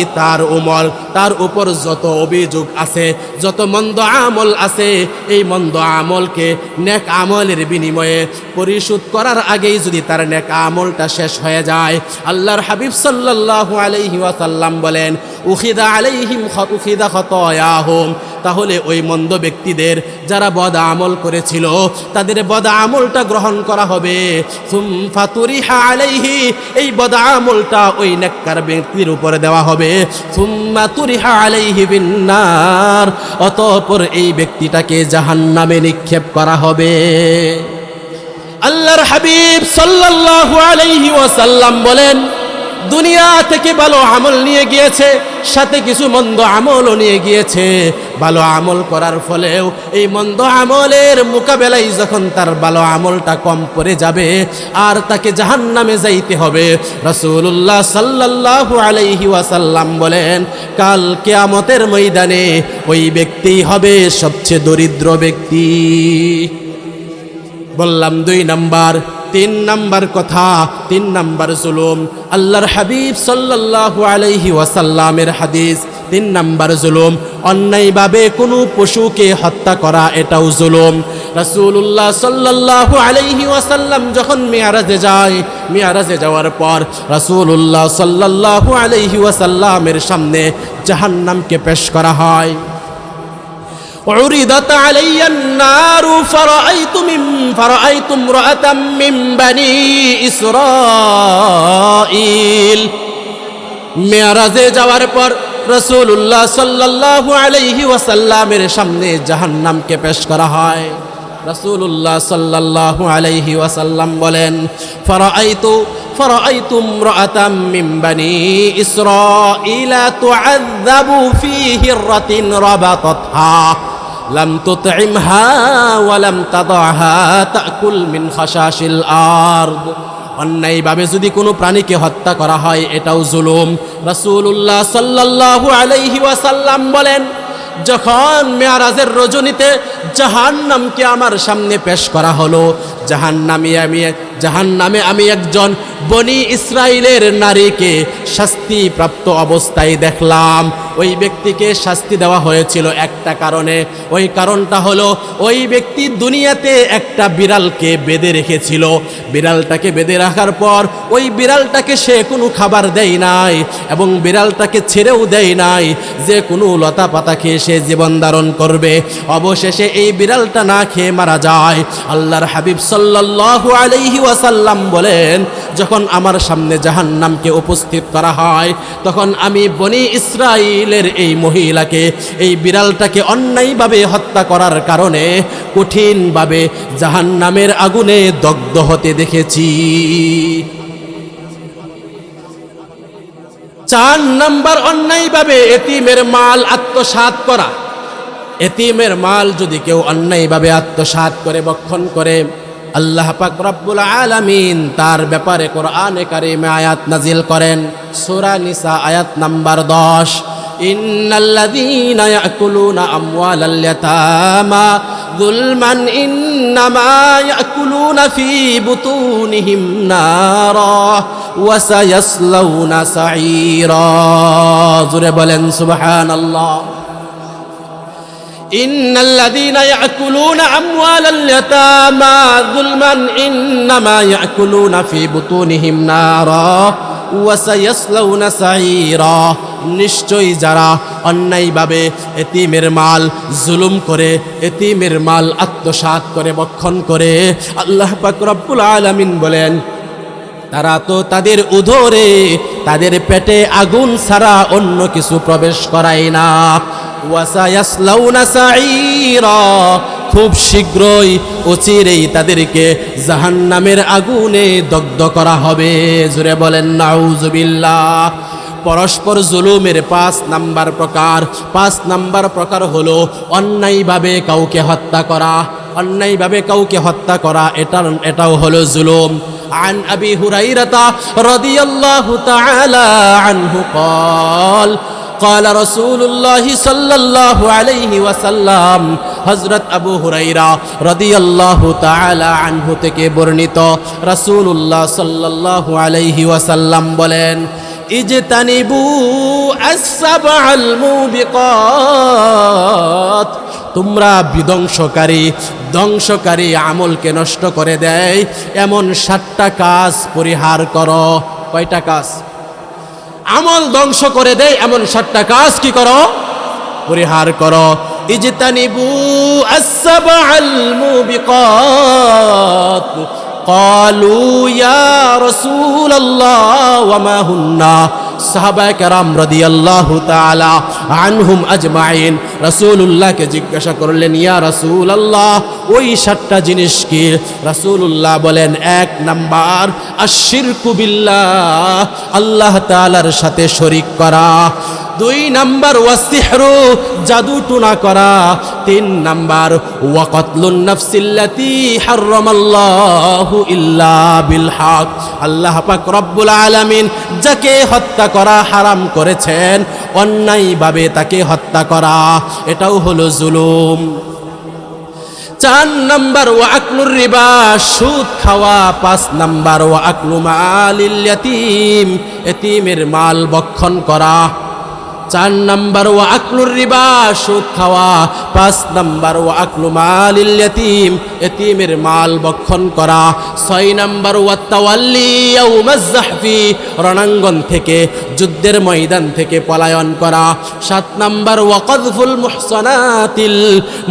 তার উপর যত অভিযোগ আছে, যত মন্দ আমল আছে, এই মন্দ আমলকে নেক আমলের বিনিময়ে পরিশোধ করার আগেই যদি তার নেক আমলটা শেষ হয়ে যায়, আল্লাহর হাবিব সাল্লাল্লাহু আলাইহি ওয়াসাল্লাম বলেন, উখিদা আলাইহিম উখিদা খাতায়াহুম, তাহলে ওই মন্দ ব্যক্তিদের যারা বদ আমল করেছিল তাদের বদ আমলটা গ্রহণ করা হবে। সুম্মা তুরিহা আলাইহি, এই বদ আমলটা ওই নেককার ব্যক্তির উপরে দেওয়া হবে। সুম্মা তুরিহা আলাইহি বিন্নার, অতঃপর এই ব্যক্তিটাকে জাহান্নামে নিক্ষেপ করা হবে। আল্লাহর হাবিব সাল্লাল্লাহু আলাইহি ওয়াসাল্লাম বলেন, দুনিয়া থেকে ভালো আমল নিয়ে গিয়েছে, সাথে কিছু মন্দ আমলও নিয়ে গিয়েছে। ভালো আমল করার ফলেও এই মন্দ আমলের মোকাবেলায় যখন তার ভালো আমলটা কম পড়ে যাবে আর তাকে জাহান্নামে যাইতে হবে, রাসূলুল্লাহ সাল্লাল্লাহু আলাইহি ওয়াসাল্লাম বলেন, কাল কিয়ামতের ময়দানে ওই ব্যক্তি হবে সবচেয়ে দরিদ্র ব্যক্তি। বললাম 2 নাম্বার। 3 নাম্বার কথা, 3 নাম্বার জুলুম। আল্লাহর হাবিব সাল্লাল্লাহু আলাইহি ওয়াসাল্লামের হাদিস, 3 নাম্বার জুলুম, অন্যায়ভাবে কোনো পশুকে হত্যা করা, এটাও জুলুম। রাসূলুল্লাহ সাল্লাল্লাহু আলাইহি ওয়াসাল্লাম যখন মিয়ারাজে যাওয়ার পর রাসূলুল্লাহ সাল্লাল্লাহু আলাইহি ওয়াসাল্লামের সামনে জাহান্নামকে পেশ করা হয়। عرضت علي النار فرأيت امرأة من بني إسرائيل। মেরাজে যাওয়ার পর রাসূলুল্লাহ সাল্লাল্লাহু আলাইহি ওয়াসাল্লামের সামনে জাহান্নামকে পেশ করা হয়। রাসূলুল্লাহ সাল্লাল্লাহু আলাইহি ওয়াসাল্লাম বলেন, ফারাআইতু ইমরাআতাম মিন বানি ইসরাঈলা তুআযাবু ফি হিররাতিন রাবাতাতহা লাম তুত'ইমহা ওয়া লাম তাদ'হা তাকুল মিন খাশাশিল আরদ। অন্যায়ভাবে যদি কোনো প্রাণীকে হত্যা করা হয় এটাও জুলুম। রাসূলুল্লাহ সাল্লাল্লাহু আলাইহি ওয়াসাল্লাম বলেন, যখন মেরাজের রজনীতে জাহান্নামকে আমার সামনে পেশ করা হলো, জাহান্নামে আমি একজন বনি ইসরাইলের নারীকে শাস্তিপ্রাপ্ত অবস্থায় দেখলাম। ওই ব্যক্তিকে শাস্তি দেওয়া হয়েছিল একটা কারণে, ওই কারণটা হলো ওই ব্যক্তি দুনিয়াতে একটা বিড়ালকে বেঁধে রেখেছিল। বিড়ালটাকে বেঁধে রাখার পর ওই বিড়ালটাকে সে কোনো খাবার দেয় নাই এবং বিড়ালটাকে ছেড়েও দেয় নাই যে কোনো লতা পাতা খেয়ে সে জীবন ধারণ করবে। অবশেষে এই বিড়ালটা না খেয়ে মারা যায়। আল্লাহর হাবিব সাল্লাল্লাহু আলাইহি ওয়াসাল্লাম বলেন, যখন আমার সামনে জাহান্নামকে উপস্থিত করা হয় তখন আমি বনি ইসরাইলের এই মহিলাকে, এই বিড়ালটাকে অন্যায়ভাবে হত্যা করার কারণে কঠিনভাবে জাহান্নামের আগুনে দগ্ধ হতে দেখেছি। 4 নাম্বার, অন্যায়ভাবে এতিমের মাল আত্মসাৎ করা। এতিমের মাল যদি কেউ অন্যায়ভাবে আত্মসাৎ করে, ভক্ষণ করে, আল্লাহ পাক রব্বুল আলামিন তার ব্যাপারে কোরআনে কারিমে আয়াত নাজিল করেন। সূরা নিসা আয়াত নাম্বার 10, ইন্নাল্লাযীনা ইয়াকুলুনা আমওয়ালাল ইয়াতামা যুলমান ইন্নামা ইয়াকুলুনা ফী বুতুনিহিম নারা ওয়া সায়াসলাউনা সাঈরা। জোরে বলেন সুবহানাল্লাহ। ইন্নাল্লাযীনা ইয়াকুলুনা আমওয়ালাল ইয়াতামা যুলমান ইন্নামা ইয়াকুলুনা ফি বুতুনিহিম নারা ওয়া সায়াসলাউনা সাঈরা। নিশ্চয়ই যারা অন্যায়ভাবে এতিমের মাল জুলুম করে, এতিমের মাল আত্মসাৎ করে, ভক্ষণ করে, আল্লাহ পাক রব্বুল আলামিন বলেন তারা তো তাদের উদরে, তাদের পেটে আগুন ছাড়া অন্য কিছু প্রবেশ করায় না। ওয়া সায়াসলাউনা সাঈরা, খুব শীঘ্রই অচিরেই তাদেরকে জাহান্নামের আগুনে দগ্ধ করা হবে। জোরে বলেন নাউজুবিল্লাহ। পরস্পর জুলুমের 5 নাম্বার প্রকার হলো অন্যায়ভাবে কাউকে হত্যা করা। অন্যায়ভাবে কাউকে হত্যা করা এটাও হলো জুলুম। عن أبي هريرة رضي الله تعالى عنه قال قال رسول الله صلى الله عليه وسلم হযরত আবু হুরায়রা রাদিয়াল্লাহু তাআলা আনহু থেকে বর্ণিত রাসূলুল্লাহ সাল্লাল্লাহু আলাইহি ওয়াসাল্লাম বলেন ইজতানিবু আস-সাবআল মুবিকাত, তোমরা ধ্বংসকারী আমলকে নষ্ট করে দেয় এমন 7টা কাজ পরিহার করো। কয়টা কাজ? আমল ধ্বংস করে দেয় এমন 7টা কাজ কি করো? পরিহার করো। ইজতানিবু আস-সাবআল মুবিকাত ক্বালু ইয়া রাসূলাল্লাহ ওয়া মা হুন্না। সাহাবায়ে কেরাম রাদিয়াল্লাহু তাআলা আনহুম আজমাইন রাসূলুল্লাহকে জিজ্ঞাসা করলেন, ইয়া রাসূলুল্লাহ ওই 7টা জিনিস কি? রাসূলুল্লাহ বলেন 1 নাম্বার আশ-শিরকু বিল্লাহ, আল্লাহ তাআলার সাথে শরীক করা। 2 নাম্বার ওয়াসিহরু, জাদু টুনা করা। 3 নাম্বার ওয়াকাতলুন নাফসিল্লাতী হারামাল্লাহু ইল্লা বিল হক, আল্লাহ পাক রব্বুল আলামিন যাকে হত্যা করা হারাম করেছেন অন্যায়ভাবে তাকে হত্যা করা, এটাও হলো জুলুম। 4 নাম্বার ওয়াকলুর রিবা, সুদ খাওয়া। 5 নাম্বার ওয়াকলু মালিল ইয়াতীম, এতিমের মাল ভক্ষণ করা। 4 নাম্বার ওয়াকলুর রিবা, সুদ খাওয়া। 5 নাম্বার ওয়াকলু মালিল ইয়াতীম, এতিমের মাল ভক্ষণ করা। 6 নাম্বার ওয়াতাওয়াল্লি ইয়াউমাজ যাহফি, রণাঙ্গন থেকে, যুদ্ধের ময়দান থেকে পলায়ন করা। 7 নাম্বার ওয়াকাযফুল মুহসানাতিল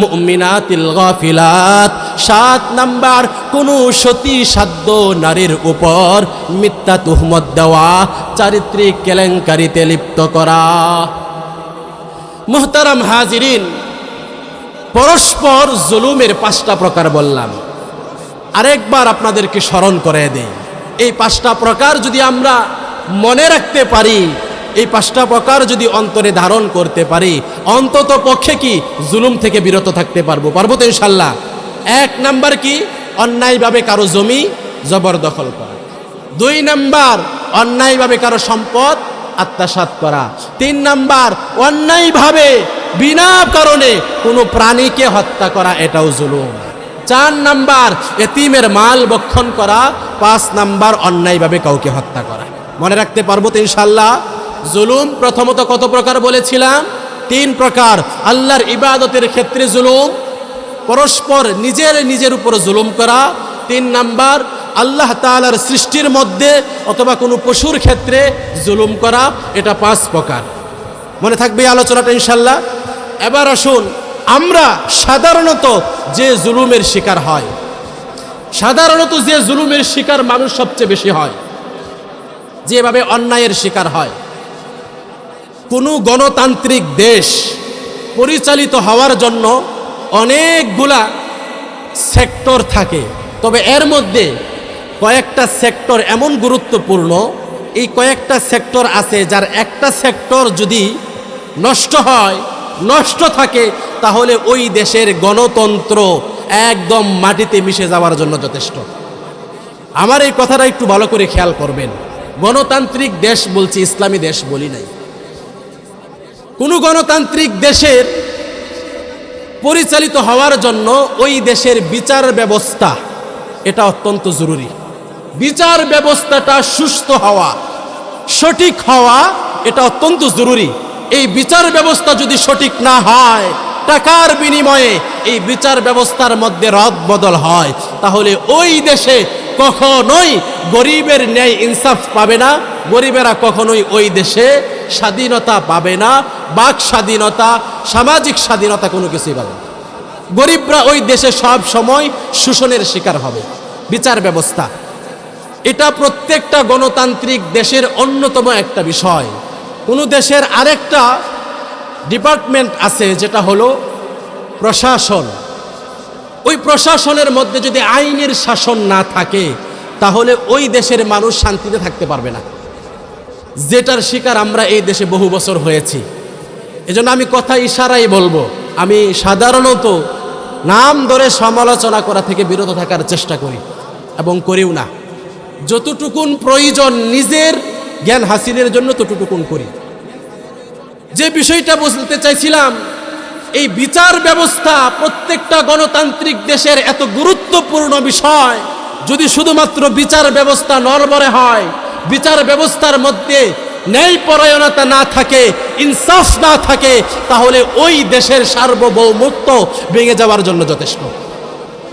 মুমিনাতিল গাফিলাত, 7 নাম্বার কোনো সতী সাধ্য নারীর উপর মিথ্যা তুহমত দেওয়া, চারিত্রিক কেলেঙ্কারিতে লিপ্ত করা। মুহতারাম হাজিরিন, পরস্পর জুলুমের 5টা প্রকার বললাম। আরেকবার আপনাদেরকে স্মরণ করে দেই, এই 5টা প্রকার যদি আমরা মনে রাখতে পারি, এই 5টা প্রকার যদি অন্তরে ধারণ করতে পারি, অন্তত পক্ষে কি জুলুম থেকে বিরত থাকতে পারবো তো ইনশাল্লাহ। 1 নাম্বার কি? অন্যায়ভাবে কারো জমি জবরদখল করা। 2 নাম্বার অন্যায়ভাবে কারো সম্পদ আত্মসাৎ করা। 3 নাম্বার অন্যায়ভাবে বিনা কারণে কোনো প্রাণীকে হত্যা করা, এটাও জুলুম। 4 নাম্বার এতিমের মাল ভক্ষণ করা। 5 নাম্বার অন্যায়ভাবে কাউকে হত্যা করা। মনে রাখতে পারবো তো ইনশাল্লাহ। জুলুম প্রথমত কত প্রকার বলেছিলাম? 3 প্রকার। আল্লাহর ইবাদতের ক্ষেত্রে জুলুম, পরস্পর নিজের উপর জুলুম করা। 3 নাম্বার আল্লাহ তাআলার সৃষ্টির মধ্যে অথবা কোনো পশুর ক্ষেত্রে জুলুম করা, এটা 5 প্রকার। মনে থাকবে এই আলোচনাটা ইনশাল্লাহ। এবার আসুন, আমরা সাধারণত যে জুলুমের শিকার হয়, সাধারণত যে জুলুমের শিকার মানুষ সবচেয়ে বেশি হয়, যেভাবে অন্যায়ের শিকার হয়, কোনো গণতান্ত্রিক দেশ পরিচালিত হওয়ার জন্য অনেকগুলা সেক্টর থাকে, তবে এর মধ্যে কয়েকটা সেক্টর এমন গুরুত্বপূর্ণ, এই কয়েকটা সেক্টর আছে যার একটা সেক্টর যদি নষ্ট থাকে তাহলে ওই দেশের গণতন্ত্র একদম মাটিতে মিশে যাওয়ার জন্য যথেষ্ট। আমার এই কথাটা একটু ভালো করে খেয়াল করবেন। গণতান্ত্রিক দেশ বলছি, ইসলামী দেশ বলি নাই। কোনো গণতান্ত্রিক দেশের পরিচালিত হওয়ার জন্য ওই দেশের বিচার ব্যবস্থা এটা অত্যন্ত জরুরি। বিচার ব্যবস্থাটা সুস্থ হওয়া, সঠিক হওয়া, এটা অত্যন্ত জরুরি। এই বিচার ব্যবস্থা যদি সঠিক না হয় টাকার বিনিময়ে এই বিচার ব্যবস্থার মধ্যে রদ বদল হয়, তাহলে ওই দেশে কখনোই গরিবের ন্যায় ইনসাফ পাবে না, গরিবেরা কখনোই ওই দেশে স্বাধীনতা পাবে না, বাক স্বাধীনতা, সামাজিক স্বাধীনতা কোনো কিছুই পাবে না। গরিবরা ওই দেশে সব সময় শোষণের শিকার হবে। বিচার ব্যবস্থা এটা প্রত্যেকটা গণতান্ত্রিক দেশের অন্যতম একটা বিষয়। কোনো দেশের আরেকটা ডিপার্টমেন্ট আছে যেটা হলো প্রশাসন। ওই প্রশাসনের মধ্যে যদি আইনের শাসন না থাকে তাহলে ওই দেশের মানুষ শান্তিতে থাকতে পারবে না, যেটার শিকার আমরা এই দেশে বহু বছর হয়েছি। এজন্য আমি কথা ইশারাই বলবো, আমি সাধারণত নাম ধরে সমালোচনা করা থেকে বিরত থাকার চেষ্টা করি এবং করিও না। যতটুকুন প্রয়োজন নিজের জ্ঞান হাসিলের জন্য ততটুকুন করি। যে বিষয়টা বলতে চাইছিলাম, এই বিচার ব্যবস্থা প্রত্যেকটা গণতান্ত্রিক দেশের এত গুরুত্বপূর্ণ বিষয়। যদি শুধুমাত্র বিচার ব্যবস্থা নড়বড়ে হয়, বিচার ব্যবস্থার মধ্যে ন্যায়পরায়ণতা না থাকে, ইনসাফ না থাকে, তাহলে ওই দেশের সার্বভৌমত্ব ভেঙে যাওয়ার জন্য যথেষ্ট।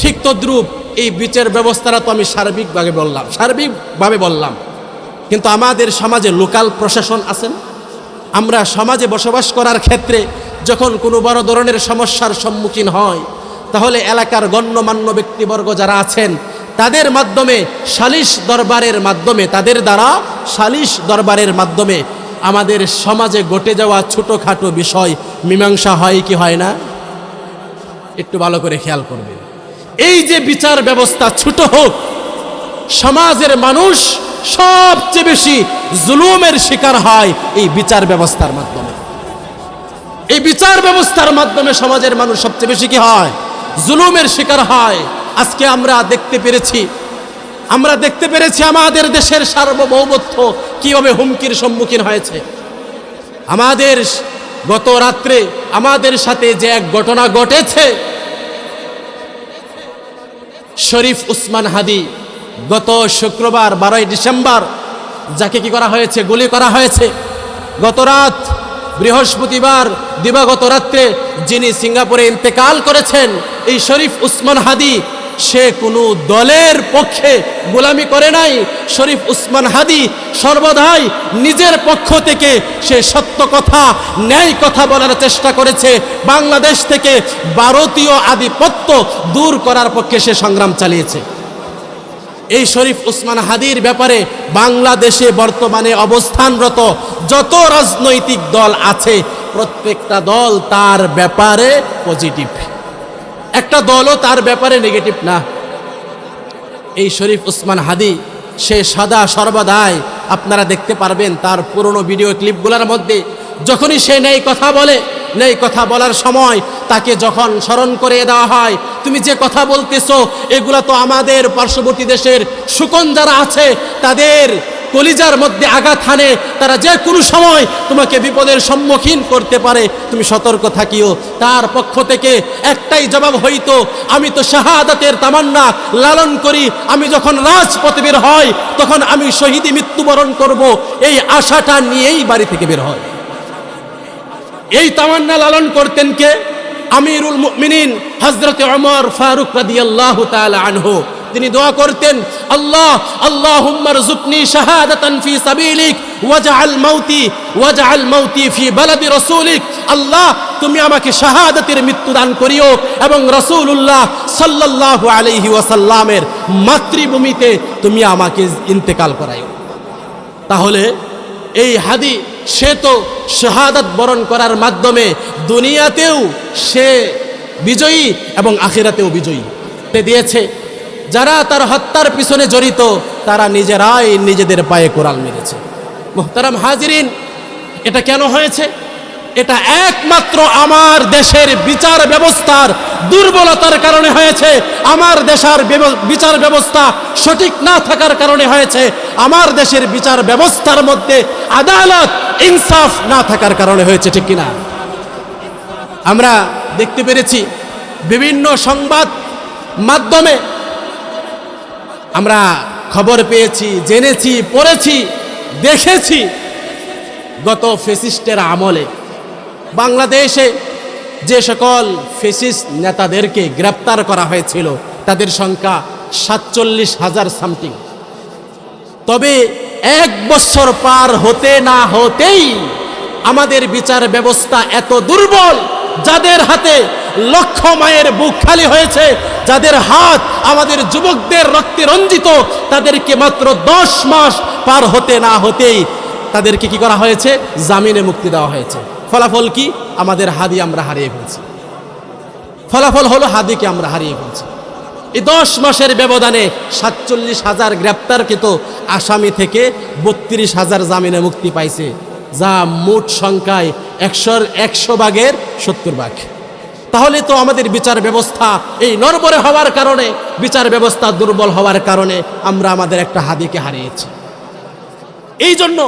ঠিক তদ্রূপ এই বিচার ব্যবস্থাটা তো আমি সার্বিকভাবে বললাম, কিন্তু আমাদের সমাজে লোকাল প্রশাসন আছেন। আমরা সমাজে বসবাস করার ক্ষেত্রে যখন কোনো বড় ধরনের সমস্যার সম্মুখীন হয়, তাহলে এলাকার গণ্যমান্য ব্যক্তিবর্গ যারা আছেন তাদের মাধ্যমে সালিশ দরবারের মাধ্যমে, তাদের দ্বারা সালিশ দরবারের মাধ্যমে আমাদের সমাজে ঘটে যাওয়া ছোটোখাটো বিষয় মীমাংসা হয় কি হয় না? একটু ভালো করে খেয়াল করবে। এই যে বিচার ব্যবস্থা ছোট হোক, সমাজের মানুষ সবচেয়ে বেশি জুলুমের শিকার হয় এই বিচার ব্যবস্থার মাধ্যমে। এই বিচার ব্যবস্থার মাধ্যমে সমাজের মানুষ সবচেয়ে বেশি কি হয়? জুলুমের শিকার হয়। আজকে আমরা দেখতে পেরেছি আমাদের দেশের সার্বভৌমত্ব কিভাবে হুমকির সম্মুখীন হয়েছে। আমাদের গত রাত্রে আমাদের সাথে যে এক ঘটনা ঘটেছে, শরীফ উসমান হাদি গত শুক্রবার 12ই ডিসেম্বর যাকে কি করা হয়েছে? গুলি করা হয়েছে। গত রাত বৃহস্পতিবার দিবাগত রাত্রে যিনি সিঙ্গাপুরে ইন্তেকাল করেছেন, এই শরীফ উসমান হাদি সে কোনো দলের পক্ষে গোলামি করে নাই। শরীফ উসমান হাদি সর্বদাই নিজের পক্ষ থেকে সে সত্য কথা, ন্যায় কথা বলার চেষ্টা করেছে। বাংলাদেশ থেকে ভারতীয় আধিপত্য দূর করার পক্ষে সে সংগ্রাম চালিয়েছে। এই শরীফ উসমান হাদির ব্যাপারে বাংলাদেশে বর্তমানে অবস্থানরত যত রাজনৈতিক দল আছে, প্রত্যেকটা দল তার ব্যাপারে পজিটিভ, একটা দলও তার ব্যাপারে নেগেটিভ না। এই শরীফ উসমান হাদি সে সদা সর্বদাই আপনারা দেখতে পারবেন তার পুরনো ভিডিও ক্লিপগুলোর মধ্যে, যখনই সে ন্যায় কথা বলে, ন্যায় কথা বলার সময় তাকে যখন স্মরণ করে দেওয়া হয়, তুমি যে কথা বলতেছো এগুলা তো আমাদের পার্শ্ববর্তী দেশের শোষণ যারা আছে তাদের কলিজার মধ্যে আঘাত হানে, তারা যে কোনো সময় তোমাকে বিপদের সম্মুখীন করতে পারে, তুমি সতর্ক থাকিও। তার পক্ষ থেকে একটাই জবাব হইতো, আমি তো শাহাদাতের তামান্না লালন করি, আমি যখন রাজপথে বের হই তখন আমি শহীদি মৃত্যুবরণ করব, এই আশাটা নিয়েই বাড়ি থেকে বের হয়। এই তামান্না লালন করতেন কে? আমিরুল মুমিনিন হযরত ওমর ফারুক রাদিয়াল্লাহু তাআলা আনহু। তিনি দোয়া করতেন, আল্লাহ আল্লাহুম্মা রযুকনি শাহাদাতান ফি সাবিলিক ওয়াজআল মাউতি ফি বালাদি রাসূলিক। আল্লাহ তুমি আমাকে শাহাদাতের মৃত্যু দান করিও এবং রাসূলুল্লাহ সাল্লাল্লাহু আলাইহি ওয়াসাল্লামের মাতৃভূমিতে তুমি আমাকে ইন্তেকাল করাইও। তাহলে এই হাদি সে তো শাহাদাত বরণ করার মাধ্যমে দুনিয়াতেও সে বিজয়ী এবং আখিরাতেও বিজয়ী দিয়েছে। যারা তার হত্যার পিছনে জড়িত তারা নিজেরাই নিজেদের পায়ে কোরাল মেরেছে। মুহতারাম হাজিরিন, এটা কেন হয়েছে? এটা একমাত্র আমার দেশের বিচার ব্যবস্থার দুর্বলতার কারণে হয়েছে। আমার দেশের বিচার ব্যবস্থা সঠিক না থাকার কারণে হয়েছে। আমার দেশের বিচার ব্যবস্থার মধ্যে আদালত, ইনসাফ না থাকার কারণে হয়েছে, ঠিক কিনা? আমরা দেখতে পেরেছি বিভিন্ন সংবাদ মাধ্যমে, আমরা খবর পেয়েছি, জেনেছি, পড়েছি, দেখেছি গত ফ্যাসিস্টের আমলে বাংলাদেশে যে সকল ফেসিস্ট নেতাদেরকে গ্রেপ্তার করা হয়েছিল তাদের সংখ্যা ৪৭,০০০ সামথিং। তবে ১ বছর পার হতে না হতেই আমাদের বিচার ব্যবস্থা এত দুর্বল, যাদের হাতে লক্ষ মায়ের বুক খালি হয়েছে, যাদের হাত আমাদের যুবকদের রক্তে রঞ্জিত, তাদেরকে মাত্র ১০ মাস পার হতে না হতেই তাদেরকে কি করা হয়েছে? জামিনে মুক্তি দেওয়া হয়েছে। ফলাফল কি? আমাদের হাদি আমরা হারিয়ে ফেলছি। ফলাফল হলো হাদিকে আমরা হারিয়ে ফেলছি। এই ১০ মাসের ব্যবধানে ৪৭,০০০ গ্রেপ্তারকৃত আসামি থেকে ৩২,০০০ জামিনে মুক্তি পাইছে, যা মোট সংখ্যায় ১০০ ভাগের ৭০ ভাগ। তাহলে তো আমাদের বিচার ব্যবস্থা এই নড়বড়ে হওয়ার কারণে, বিচার ব্যবস্থা দুর্বল হওয়ার কারণে আমরা আমাদের একটা হাদিকে হারিয়েছি। এই জন্য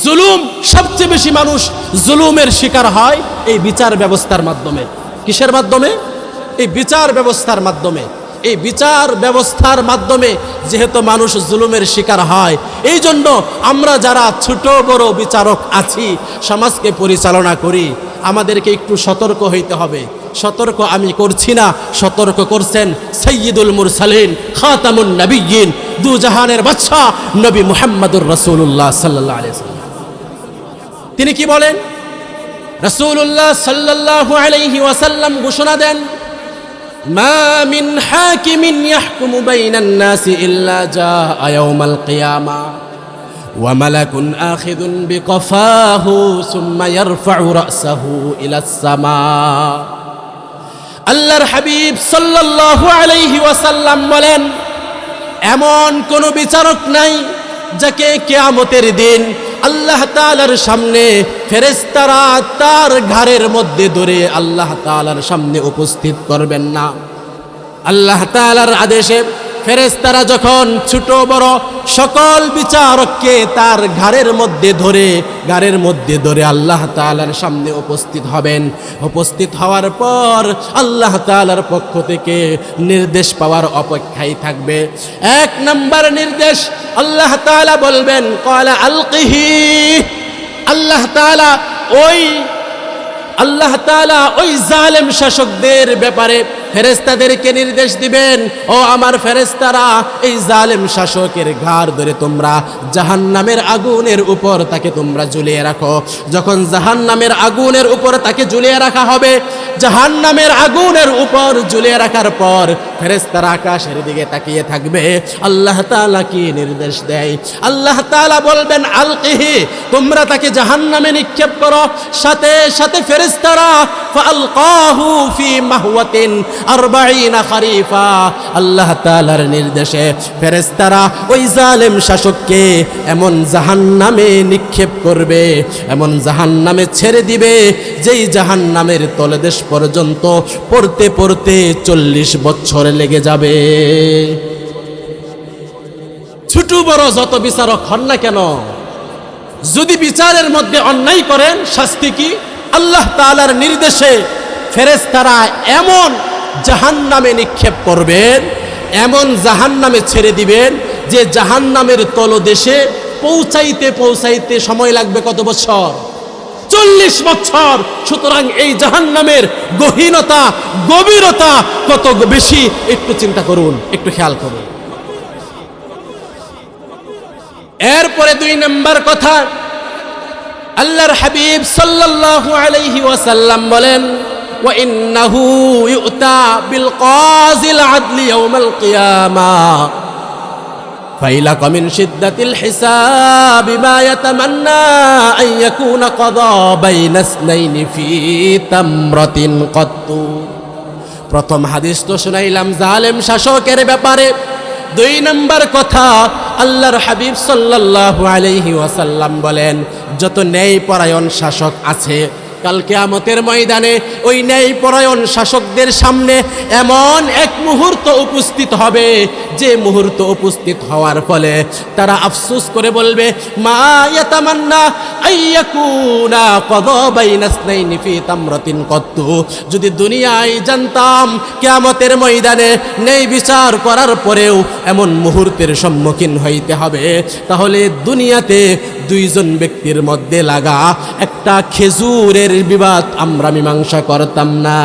জুলুম, সবচেয়ে বেশি মানুষ জুলুমের শিকার হয় এই বিচার ব্যবস্থার মাধ্যমে। কিসের মাধ্যমে? এই বিচার ব্যবস্থার মাধ্যমে। এই বিচার ব্যবস্থার মাধ্যমে যেহেতু মানুষ জুলুমের শিকার হয়, এই জন্য আমরা যারা ছোট বড় বিচারক আছি, সমাজকে পরিচালনা করি, আমাদেরকে একটু সতর্ক হইতে হবে। সতর্ক আমি করছি না, সতর্ক করছেন সাইয়্যিদুল মুরসালিন খাতামুন নবিয়্যিন, দু জাহানের বাদশা নবী মুহাম্মদুর রাসূলুল্লাহ সাল্লাল্লাহু আলাইহি ওয়াসাল্লাম। তিনি কি বলেন? রাসূলুল্লাহ সাল্লাল্লাহু আলাইহি ওয়াসাল্লাম ঘোষণা দেন, মা মিন হাকিমিন ইয়াহকুমু বাইনান নাসি ইল্লা জাআ ইয়াওমাল কিয়ামা ওয়া মালাকুন আখিযুন বিকফাহু সুম্মা ইয়ারফাউ রাসাহু ইলাস সামা। আল্লাহর হাবিব সাল্লাল্লাহু আলাইহি ওয়াসাল্লাম বলেন, এমন কোন বিচারক নাই যাকে কিয়ামতের দিন আল্লাহ তাআলার সামনে ফেরেশতারা তার ঘাড়ের মধ্যে ধরে আল্লাহ তাআলার সামনে উপস্থিত করবেন না। আল্লাহ তাআলার আদেশে ফেরেশতারা যখন ছোট বড় সকল বিচারককে তার ঘাড়ের মধ্যে ধরে আল্লাহ তাআলার সামনে উপস্থিত হবেন। উপস্থিত হওয়ার পর আল্লাহ তাআলার পক্ষ থেকে নির্দেশ পাওয়ার অপেক্ষায় থাকবে। ১ নম্বর নির্দেশ, আল্লাহ তাআলা বলবেন ক্বালা আলকিহি। আল্লাহ তাআলা ওই জালেম শাসকদের ব্যাপারে ফেরেশতাদেরকে নির্দেশ দিবেন, ও আমার ফেরেশতারা, এই জালেম শাসকের ঘাড় ধরে তোমরা জাহান্নামের আগুনের উপর তাকে তোমরা ঝুলিয়ে রাখো। যখন জাহান্নামের আগুনের উপর তাকে ঝুলিয়ে রাখা হবে, জাহান্নামের আগুনের উপর ঝুলিয়ে রাখার পর ফেরেশতারা আকাশের দিকে তাকিয়ে থাকবে। আল্লাহ তাআলা কি নির্দেশ দেয়? আল্লাহ তাআলা বলবেন আলকিহি, তোমরা তাকে জাহান্নামে নিক্ষেপ করো। সাথে সাথে ফেরেশতারা ফালকাহু ফি মাহওয়াতিন 40 খরিফা, আল্লাহ তাআলার নির্দেশে ফেরেশতারা ওই জালেম শাসককে এমন জাহান্নামে নিক্ষেপ করবে, এমন জাহান্নামে ছেড়ে দিবে, যেই জাহান্নামের তলদেশ পর্যন্ত পড়তে পড়তে 40 বছর লেগে যাবে। ছোট বড় যত বিচারক হন না কেন, যদি বিচারের মধ্যে অন্যায় করেন, শাস্তি কি? আল্লাহ তাআলার নির্দেশে ফেরেশতারা এমন জাহান্নামে নিক্ষেপ করবেন, এমন জাহান্নামে ছেড়ে দিবেন, যে জাহান্নামের তলদেশে পৌঁছাইতে সময় লাগবে কত বছর? 40 বছর। সুতরাং এই জাহান্নামের গহীনতা, গভীরতা কত বেশি, একটু চিন্তা করুন, একটু খেয়াল করুন। এরপরে 2 নম্বর কথা, আল্লাহর হাবিব সাল্লাল্লাহু আলাইহি ওয়াসাল্লাম বলেন, ওয়া ইন্নাহু ইউতা বিল কাযিল আদলি ইয়াউমাল কিয়ামা ফাইলাকা মিন শিদ্দাতিল হিসাব মা ইয়াতামান্না আন ইয়াকুনা কাযা বাইনা ইসনাইনি ফি তামরাতিন কত্তু। প্রথম হাদিস তো শুনাইলাম জালেম শাসকের ব্যাপারে। 2 নম্বর কথা, আল্লাহর হাবিব সাল্লাল্লাহু আলাইহি ওয়াসাল্লাম বলেন, যত ন্যায়পরায়ণ শাসক আছে, কাল কিয়ামতের ময়দানে ওই ন্যায়পরায়ণ শাসকদের সামনে এমন এক মুহূর্ত উপস্থিত হবে, যে মুহূর্ত উপস্থিত হওয়ার ফলে তারা আফসোস করে বলবে, মা ইয়াতামান্না আইয়াকুনা কাযা বাইনা ইসনাইনি ফি তামরাতিন কত্তু। যদি দুনিয়ায় জানতাম কিয়ামতের ময়দানে ন্যায় বিচার করার পরেও এমন মুহূর্তের সম্মুখীন হইতে হবে, তাহলে দুনিয়াতে দুইজন ব্যক্তির মধ্যে লাগা একটা খেজুরের বিবাদ আমরা মীমাংসা করতাম না।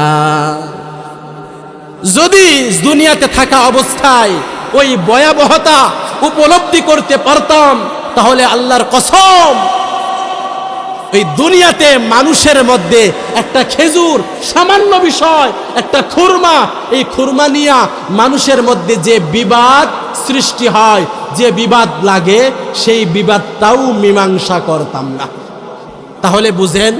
যদি দুনিয়াতে থাকা অবস্থায় ওই ভয়াবহতা উপলব্ধি করতে পারতাম, তাহলে আল্লাহর কসম এই দুনিয়াতে মানুষের মধ্যে একটা খেজুর সামান্য বিষয়, একটা খুরমা, এই খুরমা নিয়ে মানুষের মধ্যে যে বিবাদ সৃষ্টি হয়, যে বিবাদ লাগে, সেই বিবাদটাও মীমাংসা করতাম না। তাহলে বুঝেন,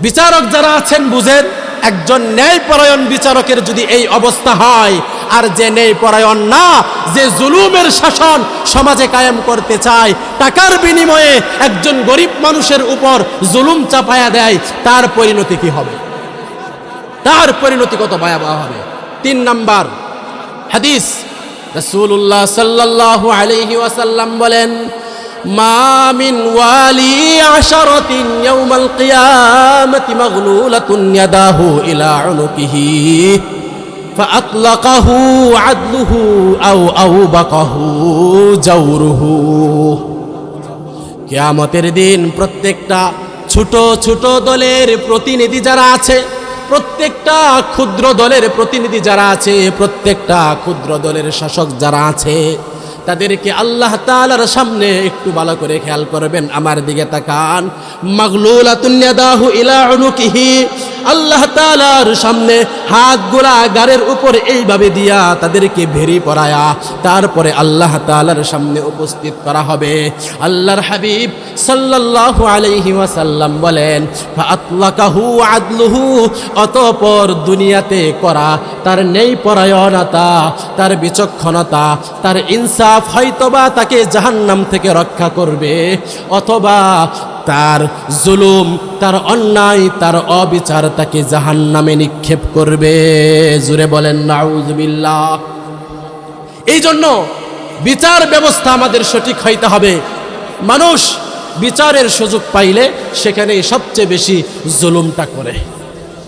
বিচারক যারা আছেন বুঝেন, একজন ন্যায়পরায়ণ বিচারকের যদি এই অবস্থা হয়, আর যে ন্যায়পরায়ণ না, যে জুলুমের শাসন সমাজে কায়েম করতে চায়, টাকার বিনিময়ে একজন গরিব মানুষের উপর জুলুম চাপায়া দেয়, তার পরিণতি কি হবে? তার পরিণতি কত ভয়াবহ হবে। 3 নাম্বার হাদিস, রাসূলুল্লাহ সাল্লাল্লাহু আলাইহি ওয়াসাল্লাম বলেন, মা মিন ওয়ালি আশারাতিন ইয়াউমাল কিয়ামাতি মাগলুলাতুন ইয়াদাহু ইলা উনুকিহি ফাআতলাকাহু আদলুহু আও আওবাকাহু জাওরুহু। কিয়ামতের দিন প্রত্যেকটা ছোট ছোট দলের প্রতিনিধি যারা আছে, প্রত্যেকটা ক্ষুদ্র দলের প্রতিনিধি যারা আছে, প্রত্যেকটা ক্ষুদ্র দলের শাসক যারা আছে, তাদেরকে আল্লাহ তাআলার সামনে একটু ভালো করে খেয়াল করবেন, আমার দিকে তাকান। মাগলুলাতুন ইয়াদাহু ইলা উনুকিহি, আল্লাহ তাআলার সামনে হাতগুলা গারের উপর এইভাবে দিয়া তাদেরকে ভেরি পরায়া তারপরে আল্লাহ তাআলার সামনে উপস্থিত করা হবে। আল্লাহর হাবিব সাল্লাল্লাহু আলাইহি ওয়াসাল্লাম বলেন, ফাআতলাকাহু আদলুহু, অতঃপর দুনিয়াতে করা তার ন্যায়পরায়ণতা, তার বিচক্ষণতা, তার ইনসাফ হয়তোবা তাকে জাহান্নাম থেকে রক্ষা করবে, অথবা তার জুলুম, তার অন্যায়, তার অবিচার তাকে জাহান্নামে নিক্ষেপ করবে। জুরে বলেন নাউযুবিল্লাহ। এই জন্য বিচার ব্যবস্থা আমাদের সঠিক হইতে হবে। মানুষ বিচারের সুযোগ পাইলে সেখানে সবচেয়ে বেশি জুলুমটা করে।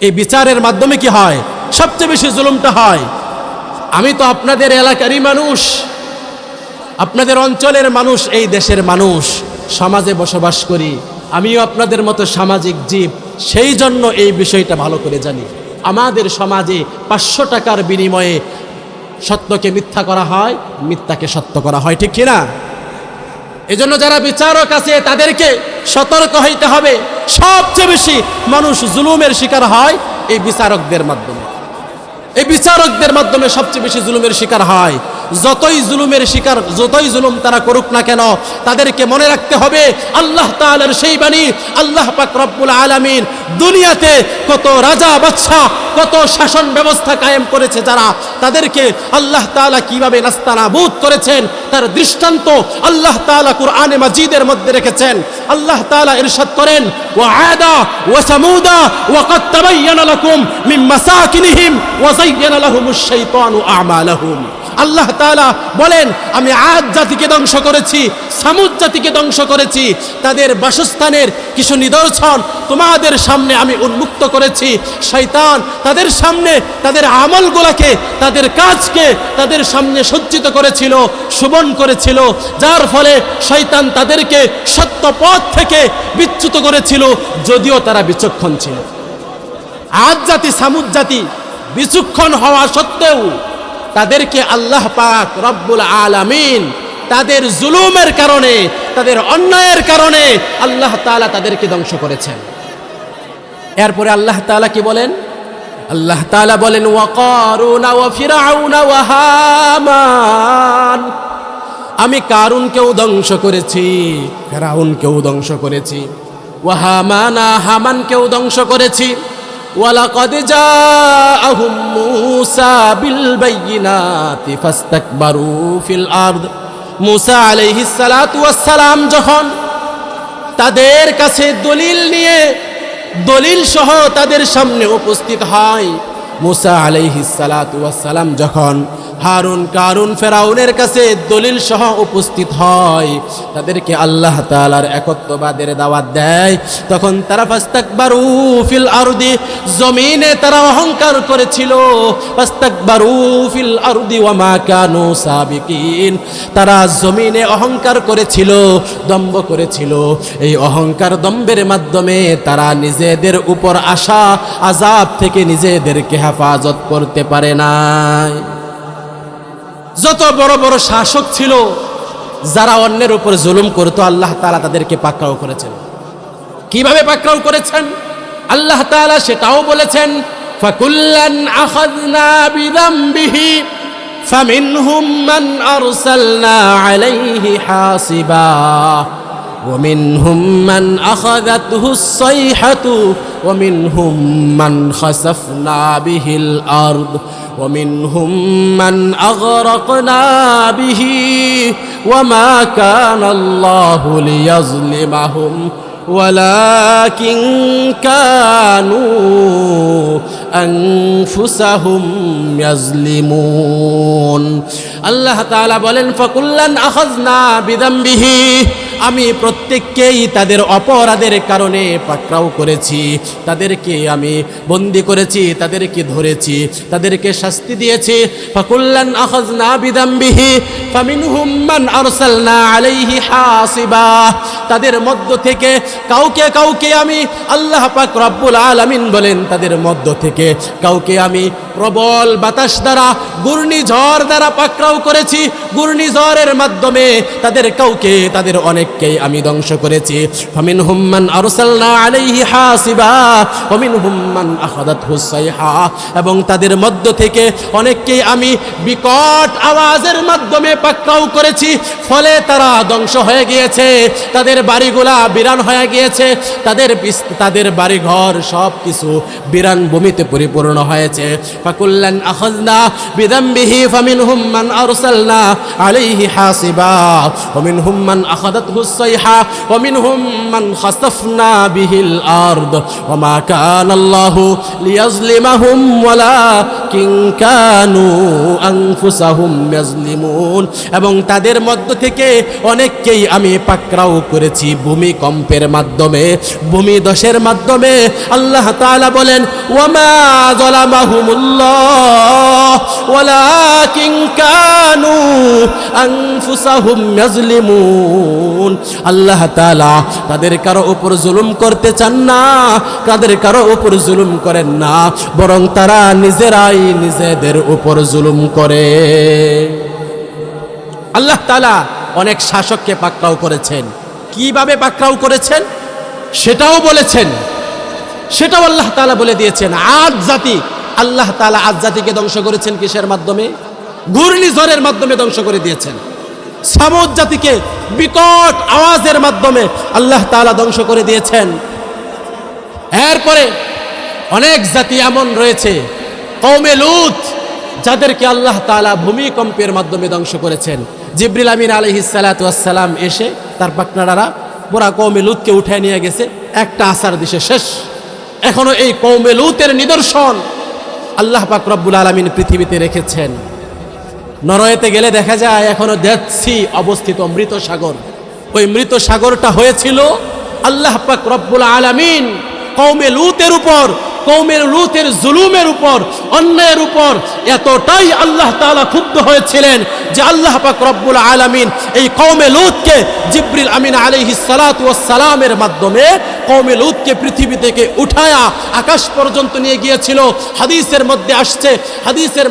এই বিচারের মাধ্যমে কি হয়? সবচেয়ে বেশি জুলুমটা হয়। আমি তো আপনাদের এলাকারই মানুষ, আপনাদের অঞ্চলের মানুষ, এই দেশের মানুষ, সমাজে বসবাস করি, আমিও আপনাদের মতো সামাজিক জীব, সেই জন্য এই বিষয়টা ভালো করে জানি। আমাদের সমাজে 500 টাকার বিনিময়ে সত্যকে মিথ্যা করা হয়, মিথ্যাকে সত্য করা হয়, ঠিক কিনা? এজন্য যারা বিচারক আছে তাদেরকে সতর্ক হইতে হবে। সবচেয়ে বেশি মানুষ জুলুমের শিকার হয় এই বিচারকদের মাধ্যমে। এই বিচারকদের মাধ্যমে সবচেয়ে বেশি জুলুমের শিকার হয়। যতই জুলুমের শিকার, যতই জুলুম তারা করুক না কেন, তাদেরকে মনে রাখতে হবে আল্লাহ তাআলার সেই বাণী, আল্লাহ পাক রব্বুল আলামিন দুনিয়াতে কত রাজা বাদশা, কত শাসন ব্যবস্থা কায়েম করেছে যারা, তাদেরকে আল্লাহ তাআলা কিভাবে নাস্তানাবুদ করেছেন তার দৃষ্টান্ত আল্লাহ তাআলা কুরআনে মাজিদের মধ্যে রেখেছেন। আল্লাহ তাআলা ইরশাদ করেন, ওয়া আদা ওয়া সামুদা ওয়া ক্বাদ তাবায়্যানা লাকুম মিন মাসাকিনিহিম ওয়া যায়্যানা লাহুমুশ শাইতানু আ'মালাহুম। আল্লাহ তাআলা বলেন, আমি আদ জাতিকে ধ্বংস করেছি, সামুদ জাতিকে ধ্বংস করেছি, তাদের বাসস্থানের কিছু নিদর্শন তোমাদের সামনে আমি উন্মুক্ত করেছি। শয়তান তাদের সামনে তাদের আমলগুলোকে, তাদের কাজকে তাদের সামনে সজ্জিত করেছিল, শোভন করেছিল, যার ফলে শয়তান তাদেরকে সত্য পথ থেকে বিচ্যুত করেছিল, যদিও তারা বিচক্ষণ ছিল। আদ জাতি সামুদ জাতি বিচক্ষণ হওয়া সত্ত্বেও তাদেরকে আল্লাহ পাক রব্বুল আলামিন তাদের জুলুমের কারণে, তাদের অন্যায়ের কারণে আল্লাহ তাআলা তাদেরকে ধ্বংস করেছেন। এরপরে আল্লাহ তাআলা কি বলেন? আল্লাহ তাআলা বলেন, ওয়া কারুনা ওয়া ফিরআউনা ওয়া হামান, আমি কারুনকেও ধ্বংস করেছি, ফিরআউনকেও ধ্বংস করেছি, ওয়া হামানা, হামানকেও ধ্বংস করেছি। ওয়ালাকাদ জাআহুম মূসা বিল বাইয়িনাতি ফাস্তাকবারু ফিল আরদ। মূসা আলাইহিস সালাতু ওয়াস সালাম যখন তাদের কাছে দলিল নিয়ে, দলিল সহ তাদের সামনে উপস্থিত হয়, মুসা আলাইহিস সালাতু ওয়াস সালাম যখন হারুন কারুন ফেরাউনের কাছে দলিল সহ উপস্থিত হয়, তাদেরকে আল্লাহ তাআলার একত্ববাদের দাওয়াত দেয়, তখন তারা ফাস্তাকবারু ফিল আরদি, জমিনে তারা অহংকার করেছিল। ফাস্তাকবারু ফিল আরদি ওয়া মা কানু সাবিকিন, তারা জমিনে অহংকার করেছিল, দম্ভ করেছিল। এই অহংকার দম্ভের মাধ্যমে তারা নিজেদের উপর আসা আযাব থেকে নিজেদেরকে হেফাজত করতে পারে নাই। যত বড় বড় শাসক ছিল যারা অন্যের উপর জুলুম করতো, আল্লাহ তাআলা তাদেরকে পাকড়াও করেছেন। কিভাবে পাকড়াও করেছেন আল্লাহ তাআলা সেটাও বলেছেন, ফাকুল্লান আখাযনা বিযামবিহি ফামিনহুম মান আরসালনা আলাইহি হাসিবা ومنهم من أخذته الصيحة ومنهم من خسفنا به الأرض ومنهم من أغرقنا به وما كان الله ليظلمهم ولكن كانوا أنفسهم يظلمون। আল্লাহ তাআলা বলেন, ফাকুল্লান আখাযনা বিযামবিহি, আমি প্রত্যেককেই তাদের অপরাধের কারণে পাকড়াও করেছি, তাদেরকে আমি বন্দী করেছি, তাদেরকে ধরেছি, তাদেরকে শাস্তি দিয়েছি। ফাকুল্লান আখাযনা বিযামবিহি ফামিনহুম মান আরসালনা আলাইহি হাসিবা, তাদের মধ্য থেকে কাউকে কাউকে আমি, আল্লাহ পাক রব্বুল আলামিন বলেন, তাদের মধ্য থেকে কাউকে আমি প্রবল বাতাস দ্বারা, ঘূর্ণিঝড় দ্বারা পাকড়াও করেছি। ঘূর্ণিঝড়ের মাধ্যমে তাদের কাউকে, তাদের অনেককেই আমি ধ্বংস করেছি। ফামিনহুম মান আরসালনা আলাইহি হাসিবা ওয়া মিনহুম মান আখাযাতহুস সাইহা, এবং তাদের মধ্য থেকে অনেককেই আমি বিকট আওয়াজের মাধ্যমে পাকড়াও করেছি, ফলে তারা ধ্বংস হয়ে গিয়েছে, তাদের বাড়িগুলা বিরান হয়ে গিয়েছে, তাদের বাড়িঘর সব কিছু বিরান ভূমিতে পরিপূর্ণ হয়েছে। ফাকুল্লান আখাযনা বিযামবিহি ফামিনহুম মান আরসালনা আলাইহি হাসিবা ওয়া মিনহুম মান আখাযাতহুস সাইহা ওয়া মিনহুম মান খাসাফনা বিহিল আরদ ওয়া মা কানা আল্লাহু লিয়াযলিমাহুম ওয়ালাকিন কানু আনফুসাহুম ইয়াযলিমুন, এবং তাদের মধ্য থেকে অনেককেই আমি পাকড়াও করেছি ভূমিকম্পের মাধ্যমে, ভূমিধসের মাধ্যমে। আল্লাহ তাআলা বলেন, ওয়া মা যালামাহুমুল্লাহ ওয়ালাকিন কানু আনফুসাহুম ইয়াযলিমুন। আল্লাহ তাআলা তাদের কারো উপর জুলুম করতে চান না, তাদের কারো উপর জুলুম করেন না, বরং তারা নিজেরাই নিজেদের উপর জুলুম করে। আল্লাহ তাআলা অনেক শাসককে পাকড়াও করেছেন। কিভাবে পাকড়াও করেছেন সেটাও বলেছেন, সেটাও আল্লাহ তাআলা বলে দিয়েছেন। আদ জাতি, আল্লাহ তাআলা আদ জাতিকে ধ্বংস করেছেন কিসের মাধ্যমে? ঘূর্ণিঝড়ের মাধ্যমে ধ্বংস করে দিয়েছেন। সামুদ জাতিকে বিকট আওয়াজের মাধ্যমে আল্লাহ তাআলা ধ্বংস করে দিয়েছেন। এরপরে অনেক জাতি এমন রয়েছে, কওমে লূত, যাদেরকে আল্লাহ তাআলা ভূমিকম্পের মাধ্যমে ধ্বংস করেছেন। জিবরিল আমিন আলাইহিস সালাতু ওয়াস সালাম এসে তার পাকনাড়ারা পুরা কওমে লূতকে উঠায় নিয়ে গেছে, একটা আসার দিশে শেষ। এখনো এই কওমে লূতের নিদর্শন আল্লাহ পাক রব্বুল আলামিন পৃথিবীতে রেখেছেন। নরওয়েতে গেলে দেখা যায় এখনো ডেড সি অবস্থিত, মৃত সাগর। ওই মৃত সাগরটা হয়েছিল আল্লাহ পাক রব্বুল আলামিন কওমে লূতের উপর, কওমে লূতের জুলুমের উপর, অন্যায়ের উপর এতটাই আল্লাহ তাআলা ক্ষুব্ধ হয়েছিলেন যে আল্লাহ পাক রব্বুল আলামিন এই কওমে লূতকে জিবরিল আমিন আলাইহিস সালাতু ওয়াস সালামের মাধ্যমে কওমে লূতকে পৃথিবী থেকে উঠায়া আকাশ পর্যন্ত নিয়ে গিয়েছিল। হাদিসের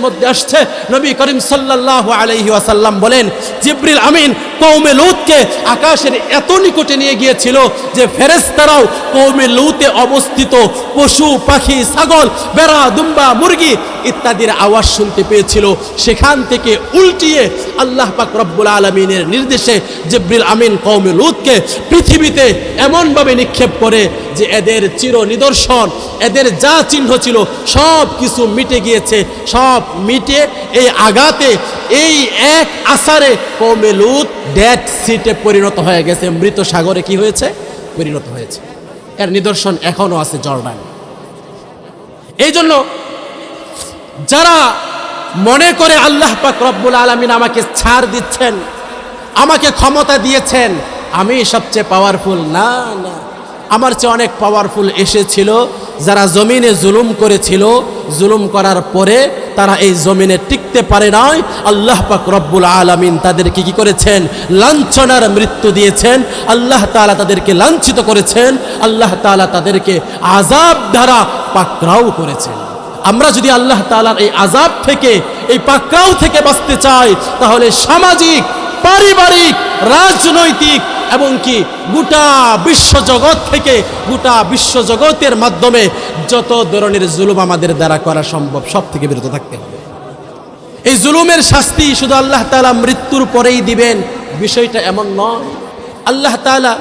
মধ্যে আসছে নবী করিম সাল্লাল্লাহু আলাইহি ওয়াসাল্লাম বলেন, জিবরিল আমিন কওমে লূতকে আকাশের এত নিকটে নিয়ে গিয়েছিল যে ফেরেশতারাও কওমে লূতে অবস্থিত পশু পাখি, ছাগল, ভেড়া, দুম্বা, মুরগি ইত্যাদির আওয়াজ শুনতে পেয়েছিল। সেখান থেকে উল্টিয়ে আল্লাহ পাক রব্বুল আলামিনের নির্দেশে জিবরিল আমিন কওমে লূতকে পৃথিবীতে এমনভাবে নিক্ষেপ করে যে এদের চির নিদর্শন, এদের যা চিহ্ন ছিল সব কিছু মিটে গিয়েছে। সব মিটে এই আঘাতে, এই এক আসারে কওমে লূত ডেড সিতে পরিণত হয়ে গেছে, মৃত সাগরে কি হয়েছে? পরিণত হয়েছে। এর নিদর্শন এখনো আছে জর্ডান। এই জন্য যারা মনে করে আল্লাহ পাক রব্বুল আলামিন আমাকে ছাড় দিচ্ছেন, আমাকে ক্ষমতা দিয়েছেন, আমি সবচেয়ে পাওয়ারফুল, না না, আমার চেয়ে অনেক পাওয়ারফুল এসেছিল যারা জমিনে জুলুম করেছিল। জুলুম করার পরে তারা এই জমিনে টিকতে পারে নাই, আল্লাহ পাক রব্বুল আলামিন তাদেরকে কি করেছেন? লাঞ্ছনার মৃত্যু দিয়েছেন। আল্লাহ তাআলা তাদেরকে লাঞ্ছিত করেছেন, আল্লাহ তাআলা তাদেরকে আযাব দ্বারা পাকড়াও করেছেন। আমরা যদি আল্লাহ তাআলার এই আযাব থেকে, এই পাকড়াও থেকে বাঁচতে চাই, তাহলে সামাজিক, পারিবারিক, রাজনৈতিক এবং কি গোটা বিশ্বজগৎ থেকে, গোটা বিশ্বজগতের মাধ্যমে যত ধরনের জুলুম আমাদের দ্বারা করা সম্ভব সব থেকে বিরত থাকতে হবে। এই জুলুমের শাস্তি শুধু আল্লাহ তাআলা মৃত্যুর পরেই দিবেন, বিষয়টা এমন নয়। আল্লাহ তাআলা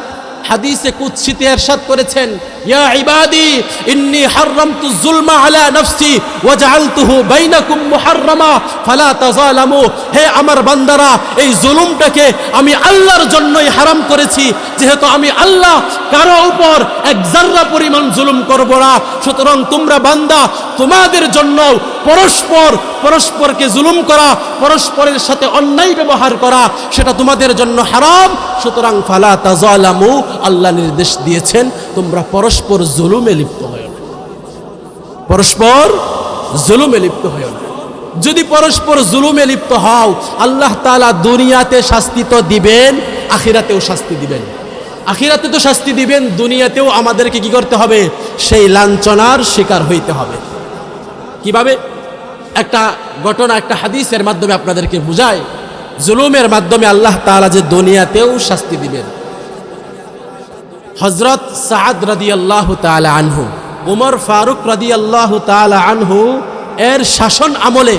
হাদিসে কুদসিতে ইরশাদ করেছেন, ইয়া ইবাদি ইন্নী হারামতু যুলমা আলা নাফসি ওয়া জাআলতুহু বাইনাকুম মুহাররামা ফালা তাযালামু। হে আমার বান্দারা, এই জুলুমটাকে আমি আল্লাহর জন্যই হারাম করেছি, যেহেতু আমি আল্লাহ কারো উপর এক যাররা পরিমাণ জুলুম করব না। সুতরাং তোমরা বান্দা, তোমাদের জন্য পরস্পরকে জুলুম করা, পরস্পরের সাথে অন্যায় ব্যবহার করা, সেটা তোমাদের জন্য হারাম। সুতরাং ফালা তাযালামু, আল্লাহ নির্দেশ দিয়েছেন তোমরা পরস্পর জুলুমে লিপ্ত হয় না, পরস্পর জুলুমে লিপ্ত হয় না। যদি পরস্পর জুলুমে লিপ্ত হও, আল্লাহ তাআলা দুনিয়াতে শাস্তি তো দিবেন, আখিরাতেও শাস্তি দিবেন। আখিরাতে তো শাস্তি দিবেন, দুনিয়াতেও আমাদেরকে কি করতে হবে? সেই লাঞ্ছনার শিকার হইতে হবে। কিভাবে? একটা ঘটনা, একটা হাদিসের মাধ্যমে আপনাদেরকে বুঝায়, জুলুমের মাধ্যমে আল্লাহ তাআলা যে দুনিয়াতেও শাস্তি দিবেন। হযরত সাআদ রাদিয়াল্লাহু তাআলা আনহু, উমর ফারুক রাদিয়াল্লাহু তাআলা আনহু এর শাসন আমলে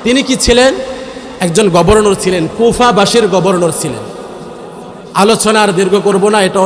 তিনি কি ছিলেন? একজন গভর্নর ছিলেন, কুফাবাসীর গভর্নর ছিলেন। আলোচনা আর দীর্ঘ করব না, এটা